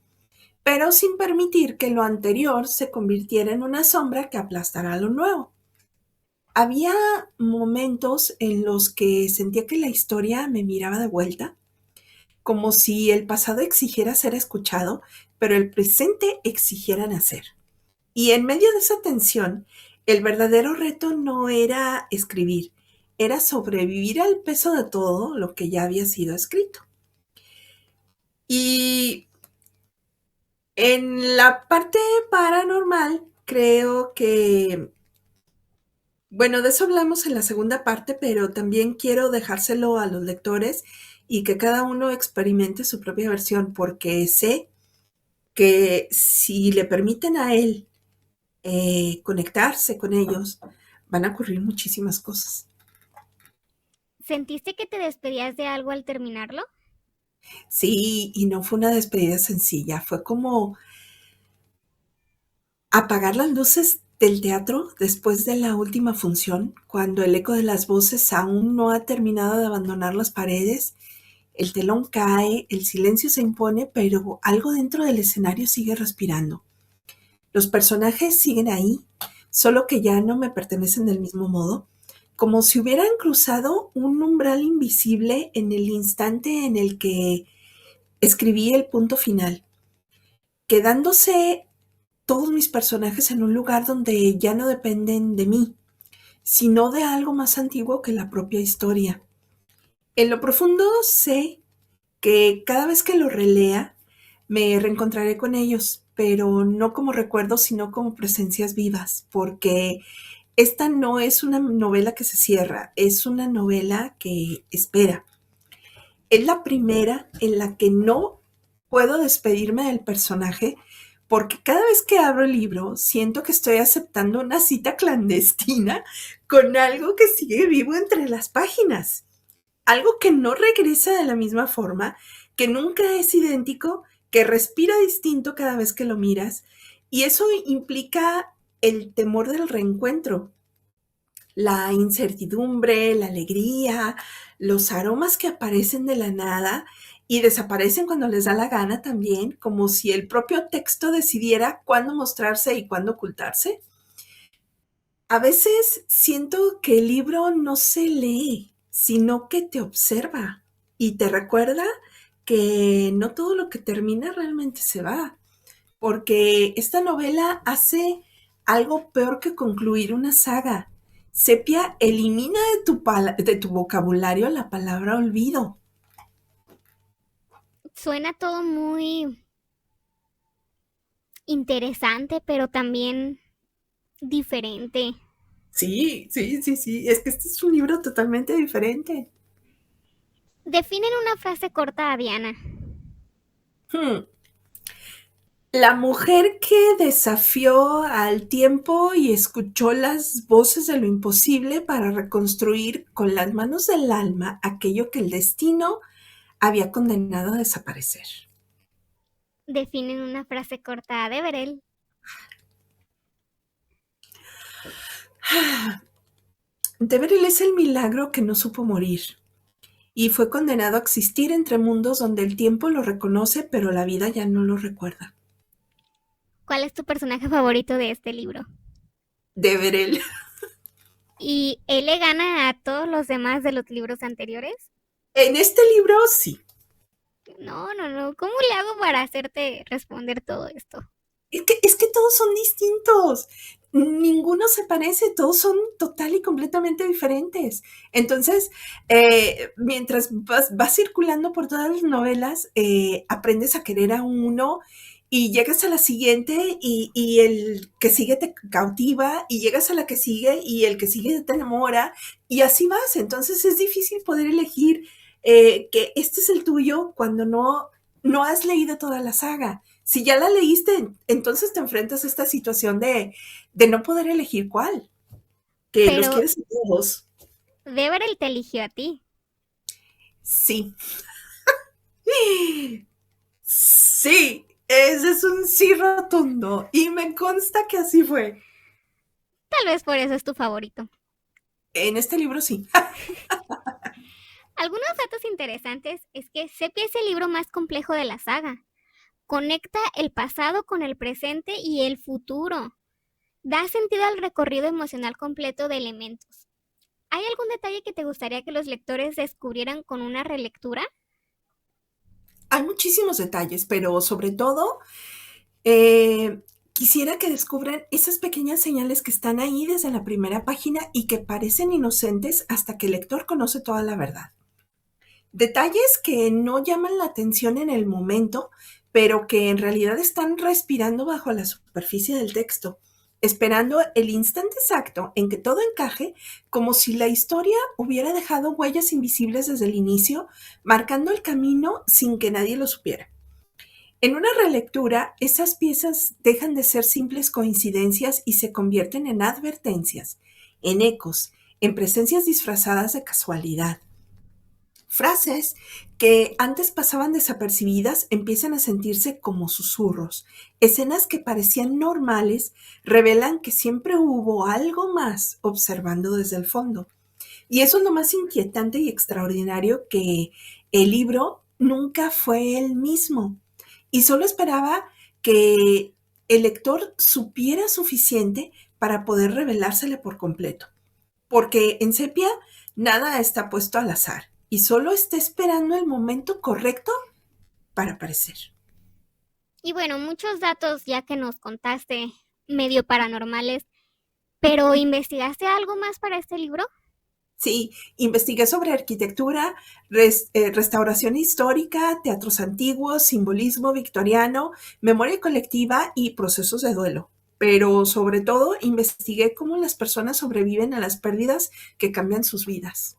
pero sin permitir que lo anterior se convirtiera en una sombra que aplastara lo nuevo. Había momentos en los que sentía que la historia me miraba de vuelta, como si el pasado exigiera ser escuchado, pero el presente exigiera nacer. Y en medio de esa tensión, el verdadero reto no era escribir, era sobrevivir al peso de todo lo que ya había sido escrito. Y en la parte paranormal, creo que, bueno, de eso hablamos en la segunda parte, pero también quiero dejárselo a los lectores y que cada uno experimente su propia versión, porque sé que si le permiten a él conectarse con ellos, van a ocurrir muchísimas cosas. ¿Sentiste que te despedías de algo al terminarlo? Sí, y no fue una despedida sencilla, fue como apagar las luces del teatro después de la última función, cuando el eco de las voces aún no ha terminado de abandonar las paredes, el telón cae, el silencio se impone, pero algo dentro del escenario sigue respirando. Los personajes siguen ahí, solo que ya no me pertenecen del mismo modo, como si hubieran cruzado un umbral invisible en el instante en el que escribí el punto final, quedándose todos mis personajes en un lugar donde ya no dependen de mí, sino de algo más antiguo que la propia historia. En lo profundo sé que cada vez que lo relea me reencontraré con ellos, pero no como recuerdos, sino como presencias vivas, porque esta no es una novela que se cierra, es una novela que espera. Es la primera en la que no puedo despedirme del personaje porque cada vez que abro el libro siento que estoy aceptando una cita clandestina con algo que sigue vivo entre las páginas. Algo que no regresa de la misma forma, que nunca es idéntico, que respira distinto cada vez que lo miras. Y eso implica el temor del reencuentro, la incertidumbre, la alegría, los aromas que aparecen de la nada y desaparecen cuando les da la gana también, como si el propio texto decidiera cuándo mostrarse y cuándo ocultarse. A veces siento que el libro no se lee, sino que te observa y te recuerda que no todo lo que termina realmente se va, porque esta novela hace algo peor que concluir una saga. Sepia elimina de tu vocabulario la palabra olvido. Suena todo muy interesante, pero también diferente. Sí, sí, sí, sí. Es que este es un libro totalmente diferente. Definen una frase corta a Diana. Hmm. La mujer que desafió al tiempo y escuchó las voces de lo imposible para reconstruir con las manos del alma aquello que el destino había condenado a desaparecer. Definen una frase corta a Deverell. Deverell es el milagro que no supo morir y fue condenado a existir entre mundos donde el tiempo lo reconoce pero la vida ya no lo recuerda. ¿Cuál es tu personaje favorito de este libro? Deverell. ¿Y él le gana a todos los demás de los libros anteriores? En este libro sí. No, no, no. ¿Cómo le hago para hacerte responder todo esto? Es que todos son distintos. Ninguno se parece, todos son total y completamente diferentes. Entonces, mientras vas circulando por todas las novelas, aprendes a querer a uno y llegas a la siguiente y el que sigue te cautiva y llegas a la que sigue y el que sigue te enamora y así vas. Entonces es difícil poder elegir que este es el tuyo cuando no has leído toda la saga. Si ya la leíste, entonces te enfrentas a esta situación de no poder elegir cuál, que los Pero quieres a todos. Deverell te eligió a ti. Sí. Sí, ese es un sí rotundo y me consta que así fue. Tal vez por eso es tu favorito. En este libro sí. Algunos datos interesantes es que Sepia es el libro más complejo de la saga. Conecta el pasado con el presente y el futuro. Da sentido al recorrido emocional completo de elementos. ¿Hay algún detalle que te gustaría que los lectores descubrieran con una relectura? Hay muchísimos detalles, pero sobre todo eh, quisiera que descubran esas pequeñas señales que están ahí desde la primera página y que parecen inocentes hasta que el lector conoce toda la verdad. Detalles que no llaman la atención en el momento, pero que en realidad están respirando bajo la superficie del texto, esperando el instante exacto en que todo encaje, como si la historia hubiera dejado huellas invisibles desde el inicio, marcando el camino sin que nadie lo supiera. En una relectura, esas piezas dejan de ser simples coincidencias y se convierten en advertencias, en ecos, en presencias disfrazadas de casualidad. Frases que antes pasaban desapercibidas empiezan a sentirse como susurros. Escenas que parecían normales revelan que siempre hubo algo más observando desde el fondo. Y eso es lo más inquietante y extraordinario, que el libro nunca fue el mismo. Y solo esperaba que el lector supiera suficiente para poder revelársele por completo. Porque en Sepia nada está puesto al azar y solo está esperando el momento correcto para aparecer. Y bueno, muchos datos ya que nos contaste, medio paranormales, pero ¿investigaste algo más para este libro? Sí, investigué sobre arquitectura, restauración histórica, teatros antiguos, simbolismo victoriano, memoria colectiva y procesos de duelo. Pero sobre todo investigué cómo las personas sobreviven a las pérdidas que cambian sus vidas.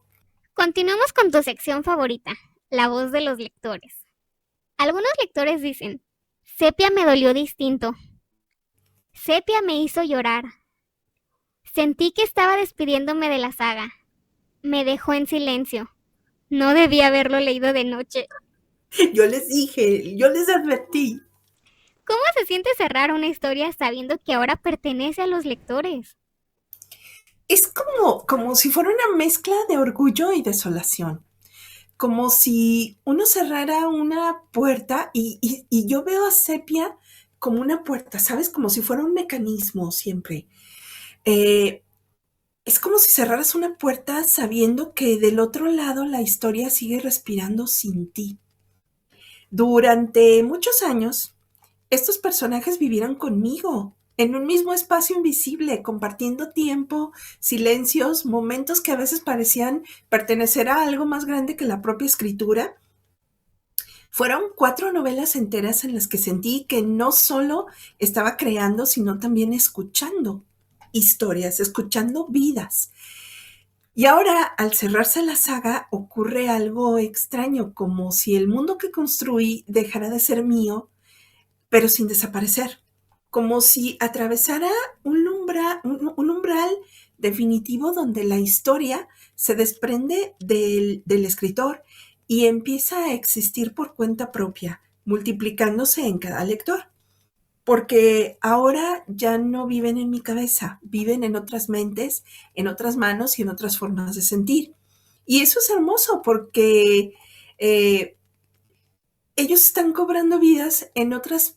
Continuamos con tu sección favorita, la voz de los lectores. Algunos lectores dicen, Sepia me dolió distinto. Sepia me hizo llorar. Sentí que estaba despidiéndome de la saga. Me dejó en silencio. No debía haberlo leído de noche. Yo les dije, yo les advertí. ¿Cómo se siente cerrar una historia sabiendo que ahora pertenece a los lectores? Es como si fuera una mezcla de orgullo y desolación. Como si uno cerrara una puerta y yo veo a Sepia como una puerta, ¿sabes? Como si fuera un mecanismo siempre. Eh, es como si cerraras una puerta sabiendo que del otro lado la historia sigue respirando sin ti. Durante muchos años, estos personajes vivieron conmigo, en un mismo espacio invisible, compartiendo tiempo, silencios, momentos que a veces parecían pertenecer a algo más grande que la propia escritura. Fueron 4 novelas enteras en las que sentí que no solo estaba creando, sino también escuchando historias, escuchando vidas. Y ahora, al cerrarse la saga, ocurre algo extraño, como si el mundo que construí dejara de ser mío, pero sin desaparecer. Como si atravesara un umbral definitivo donde la historia se desprende del escritor y empieza a existir por cuenta propia, multiplicándose en cada lector. Porque ahora ya no viven en mi cabeza, viven en otras mentes, en otras manos y en otras formas de sentir. Y eso es hermoso porque eh, ellos están cobrando vidas en otros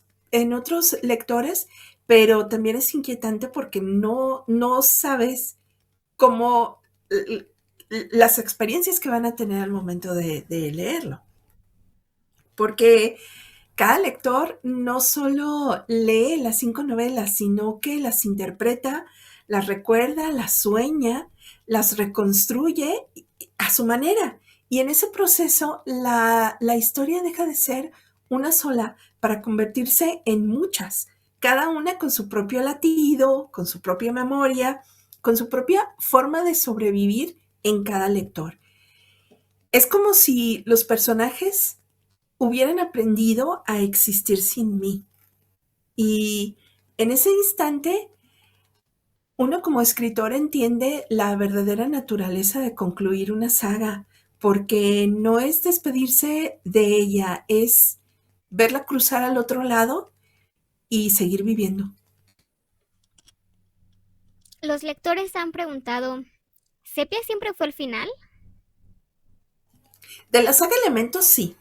lectores, pero también es inquietante porque no sabes cómo las experiencias que van a tener al momento de leerlo. Porque cada lector no solo lee las 5 novelas, sino que las interpreta, las recuerda, las sueña, las reconstruye a su manera. Y en ese proceso la historia deja de ser una sola para convertirse en muchas, cada una con su propio latido, con su propia memoria, con su propia forma de sobrevivir en cada lector. Es como si los personajes hubieran aprendido a existir sin mí. Y en ese instante, uno como escritor entiende la verdadera naturaleza de concluir una saga, porque no es despedirse de ella, es verla cruzar al otro lado y seguir viviendo. Los lectores han preguntado, ¿Sepia siempre fue el final? De la saga Elementos, sí.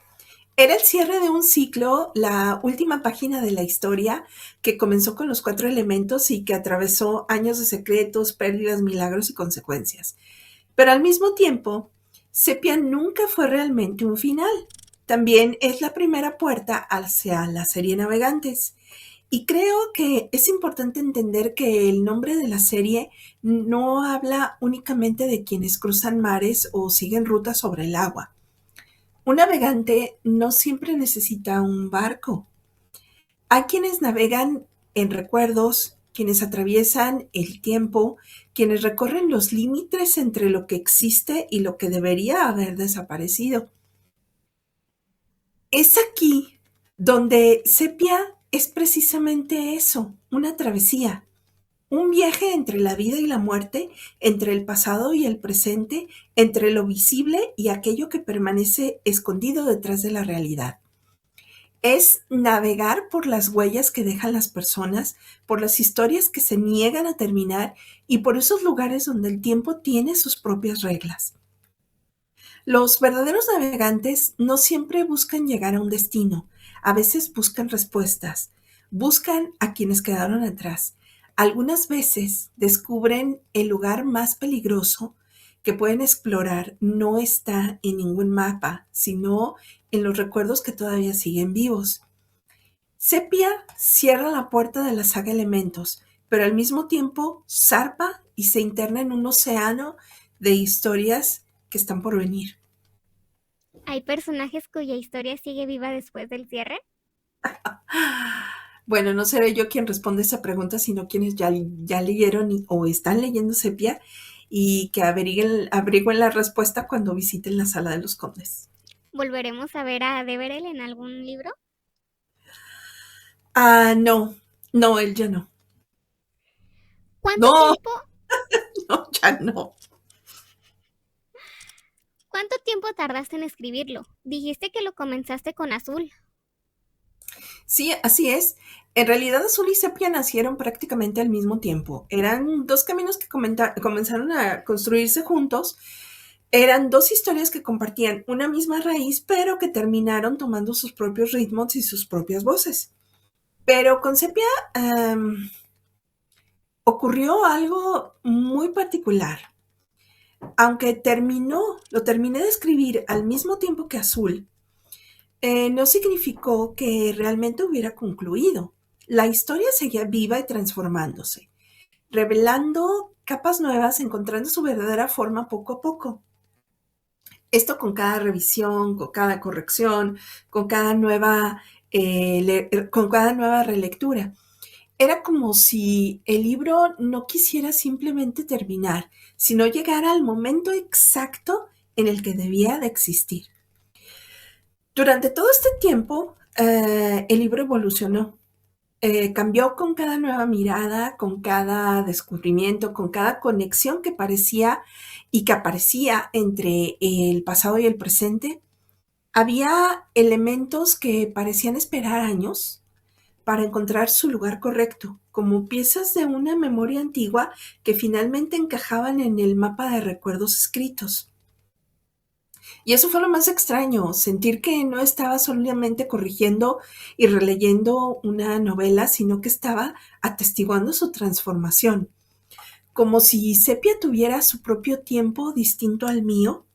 Era el cierre de un ciclo, la última página de la historia que comenzó con los cuatro elementos y que atravesó años de secretos, pérdidas, milagros y consecuencias. Pero al mismo tiempo, Sepia nunca fue realmente un final. También es la primera puerta hacia la serie Navegantes. Y creo que es importante entender que el nombre de la serie no habla únicamente de quienes cruzan mares o siguen rutas sobre el agua. Un navegante no siempre necesita un barco. Hay quienes navegan en recuerdos, quienes atraviesan el tiempo, quienes recorren los límites entre lo que existe y lo que debería haber desaparecido. Es aquí donde Sepia es precisamente eso, una travesía, un viaje entre la vida y la muerte, entre el pasado y el presente, entre lo visible y aquello que permanece escondido detrás de la realidad. Es navegar por las huellas que dejan las personas, por las historias que se niegan a terminar y por esos lugares donde el tiempo tiene sus propias reglas. Los verdaderos navegantes no siempre buscan llegar a un destino, a veces buscan respuestas, buscan a quienes quedaron atrás. Algunas veces descubren el lugar más peligroso que pueden explorar no está en ningún mapa, sino en los recuerdos que todavía siguen vivos. Sepia cierra la puerta de la saga Elementos, pero al mismo tiempo zarpa y se interna en un océano de historias que están por venir. ¿Hay personajes cuya historia sigue viva después del cierre? Bueno, no seré yo quien responde esa pregunta, sino quienes ya leyeron o están leyendo Sepia y que averigüen la respuesta cuando visiten la sala de los condes. ¿Volveremos a ver a Deverell en algún libro? Ah, no, no, él ya no. ¿Cuánto No, tiempo, no, ya no. cuánto tiempo tardaste en escribirlo? Dijiste que lo comenzaste con Azul. Sí, así es. En realidad Azul y Sepia nacieron prácticamente al mismo tiempo. Eran dos caminos que comenzaron a construirse juntos. Eran dos historias que compartían una misma raíz, pero que terminaron tomando sus propios ritmos y sus propias voces. Pero con Sepia ocurrió algo muy particular. Aunque lo terminé de escribir al mismo tiempo que Azul, no significó que realmente hubiera concluido. La historia seguía viva y transformándose, revelando capas nuevas, encontrando su verdadera forma poco a poco. Esto con cada revisión, con cada corrección, con cada nueva relectura. Era como si el libro no quisiera simplemente terminar, sino llegar al momento exacto en el que debía de existir. Durante todo este tiempo, el libro evolucionó. Cambió con cada nueva mirada, con cada descubrimiento, con cada conexión que parecía y que aparecía entre el pasado y el presente. Había elementos que parecían esperar años para encontrar su lugar correcto, como piezas de una memoria antigua que finalmente encajaban en el mapa de recuerdos escritos. Y eso fue lo más extraño, sentir que no estaba solamente corrigiendo y releyendo una novela, sino que estaba atestiguando su transformación, como si Sepia tuviera su propio tiempo distinto al mío,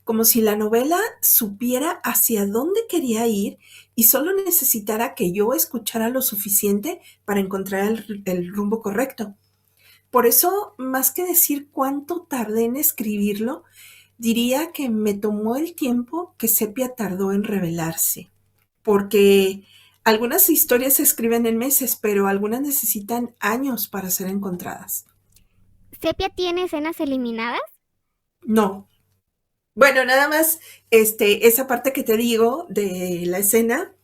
como si la novela supiera hacia dónde quería ir y solo necesitara que yo escuchara lo suficiente para encontrar el rumbo correcto. Por eso, más que decir cuánto tardé en escribirlo, diría que me tomó el tiempo que Sepia tardó en revelarse, porque algunas historias se escriben en meses, pero algunas necesitan años para ser encontradas. ¿Sepia tiene escenas eliminadas? No. Bueno, nada más esa parte que te digo de la escena,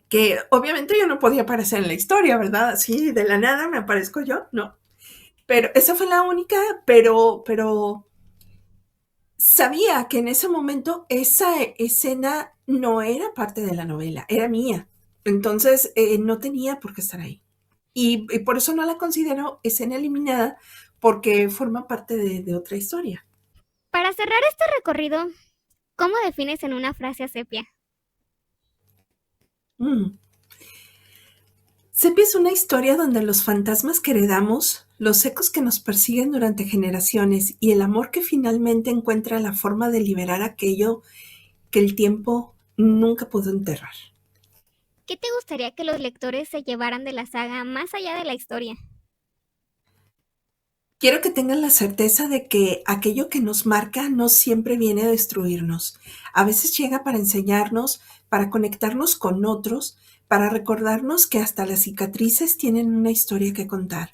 que obviamente yo no podía aparecer en la historia, ¿verdad? Así de la nada me aparezco yo, no. Pero esa fue la única, pero sabía que en ese momento esa escena no era parte de la novela, era mía. Entonces no tenía por qué estar ahí. Y por eso no la considero escena eliminada, porque forma parte de otra historia. Para cerrar este recorrido, ¿Cómo defines en una frase a Sepia? Mm. Sepia es una historia donde los fantasmas que heredamos, los ecos que nos persiguen durante generaciones y el amor que finalmente encuentra la forma de liberar aquello que el tiempo nunca pudo enterrar. ¿Qué te gustaría que los lectores se llevaran de la saga más allá de la historia? Quiero que tengan la certeza de que aquello que nos marca no siempre viene a destruirnos. A veces llega para enseñarnos, para conectarnos con otros, para recordarnos que hasta las cicatrices tienen una historia que contar.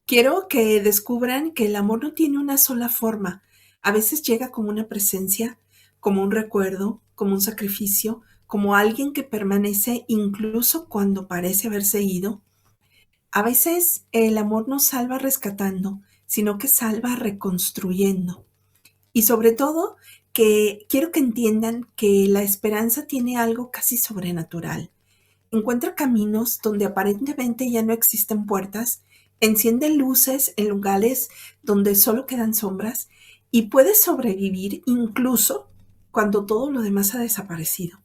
Quiero que descubran que el amor no tiene una sola forma. A veces llega como una presencia, como un recuerdo, como un sacrificio, como alguien que permanece incluso cuando parece haberse ido. A veces el amor no salva rescatando, sino que salva reconstruyendo. Y sobre todo, que quiero que entiendan que la esperanza tiene algo casi sobrenatural. Encuentra caminos donde aparentemente ya no existen puertas, enciende luces en lugares donde solo quedan sombras y puede sobrevivir incluso cuando todo lo demás ha desaparecido.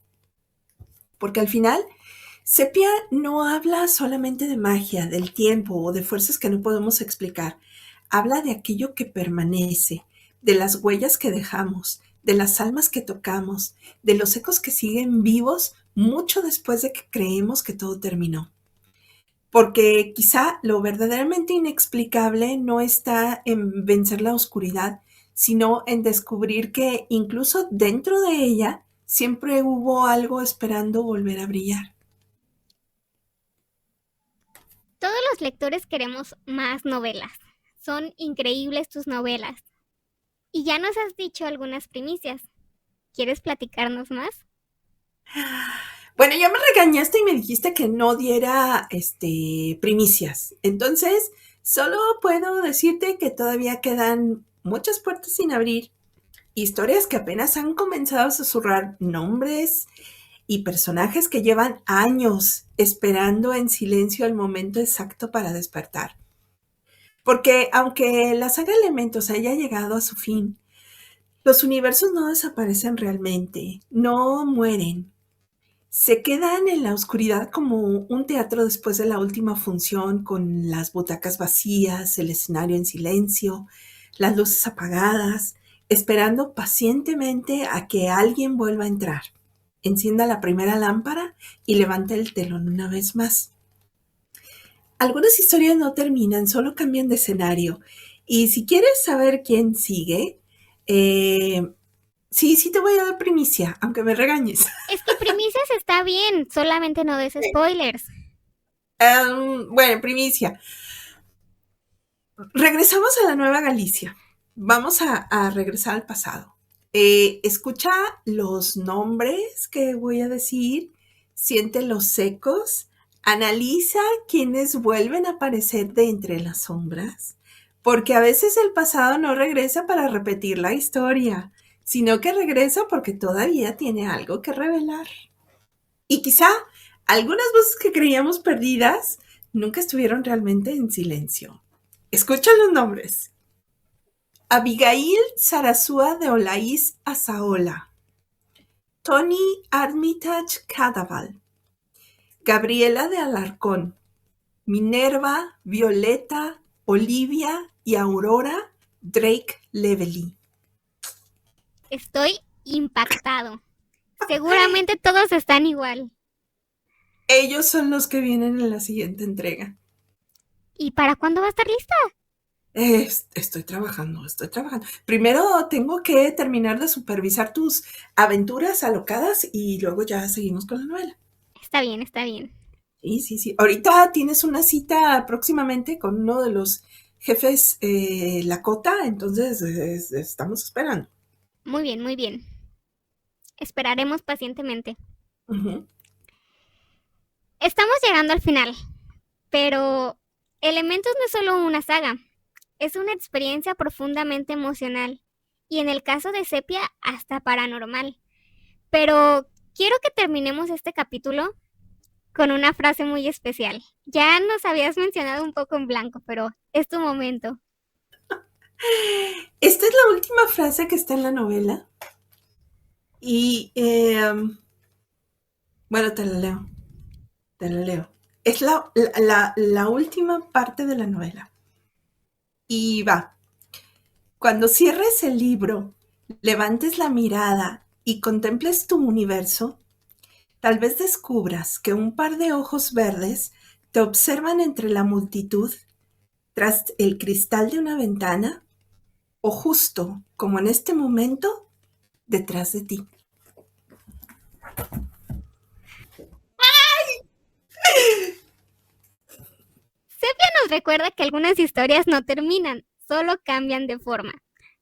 Porque al final Sepia no habla solamente de magia, del tiempo o de fuerzas que no podemos explicar. Habla de aquello que permanece, de las huellas que dejamos, de las almas que tocamos, de los ecos que siguen vivos mucho después de que creemos que todo terminó. Porque quizá lo verdaderamente inexplicable no está en vencer la oscuridad, sino en descubrir que incluso dentro de ella siempre hubo algo esperando volver a brillar. Todos los lectores queremos más novelas. Son increíbles tus novelas. Y ya nos has dicho algunas primicias. ¿Quieres platicarnos más? Bueno, ya me regañaste y me dijiste que no diera primicias. Entonces, solo puedo decirte que todavía quedan muchas puertas sin abrir, historias que apenas han comenzado a susurrar nombres y personajes que llevan años esperando en silencio el momento exacto para despertar. Porque aunque la saga Elementos haya llegado a su fin, los universos no desaparecen realmente, no mueren. Se quedan en la oscuridad como un teatro después de la última función, con las butacas vacías, el escenario en silencio, las luces apagadas, esperando pacientemente a que alguien vuelva a entrar, encienda la primera lámpara y levante el telón una vez más. Algunas historias no terminan, solo cambian de escenario. Y si quieres saber quién sigue, eh, sí, sí te voy a dar primicia, aunque me regañes. Es que primicias está bien, solamente no des spoilers. Bueno, primicia. Regresamos a la Nueva Galicia. Vamos a regresar al pasado. Escucha los nombres que voy a decir, siente los ecos, analiza quienes vuelven a aparecer de entre las sombras, porque a veces el pasado no regresa para repetir la historia, sino que regresa porque todavía tiene algo que revelar. Y quizá algunas voces que creíamos perdidas nunca estuvieron realmente en silencio. Escucha los nombres. Abigail Sarasúa de Olaís Azaola. Tony Armitage Cadaval. Gabriela de Alarcón. Minerva, Violeta, Olivia y Aurora Drake Levely. Estoy impactado. Seguramente todos están igual. Ellos son los que vienen en la siguiente entrega. ¿Y para cuándo va a estar lista? Estoy trabajando, estoy trabajando. Primero tengo que terminar de supervisar tus aventuras alocadas y luego ya seguimos con la novela. Está bien, está bien. Sí, sí, sí. Ahorita tienes una cita próximamente con uno de los jefes Lakota, entonces estamos esperando. Muy bien, muy bien. Esperaremos pacientemente. Ujú. Estamos llegando al final, pero Elementos no es solo una saga, es una experiencia profundamente emocional y en el caso de Sepia hasta paranormal. Pero quiero que terminemos este capítulo con una frase muy especial. Ya nos habías mencionado un poco en blanco, pero es tu momento. Esta es la última frase que está en la novela. Y bueno, te la leo. Es la última parte de la novela. Y va. Cuando cierres el libro, levantes la mirada y contemples tu universo, tal vez descubras que un par de ojos verdes te observan entre la multitud, tras el cristal de una ventana, o justo, como en este momento, detrás de ti. Sepia nos recuerda que algunas historias no terminan, solo cambian de forma.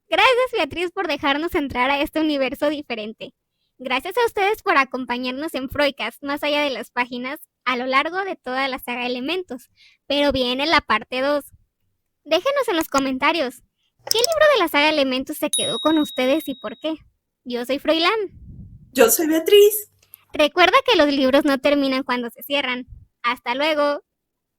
Gracias, Beatriz, por dejarnos entrar a este universo diferente. Gracias a ustedes por acompañarnos en Froicast, más allá de las páginas, a lo largo de toda la saga Elementos. Pero viene la parte 2. Déjenos en los comentarios, ¿qué libro de la saga Elementos se quedó con ustedes y por qué? Yo soy Froilán. Yo soy Beatriz. Recuerda que los libros no terminan cuando se cierran. ¡Hasta luego!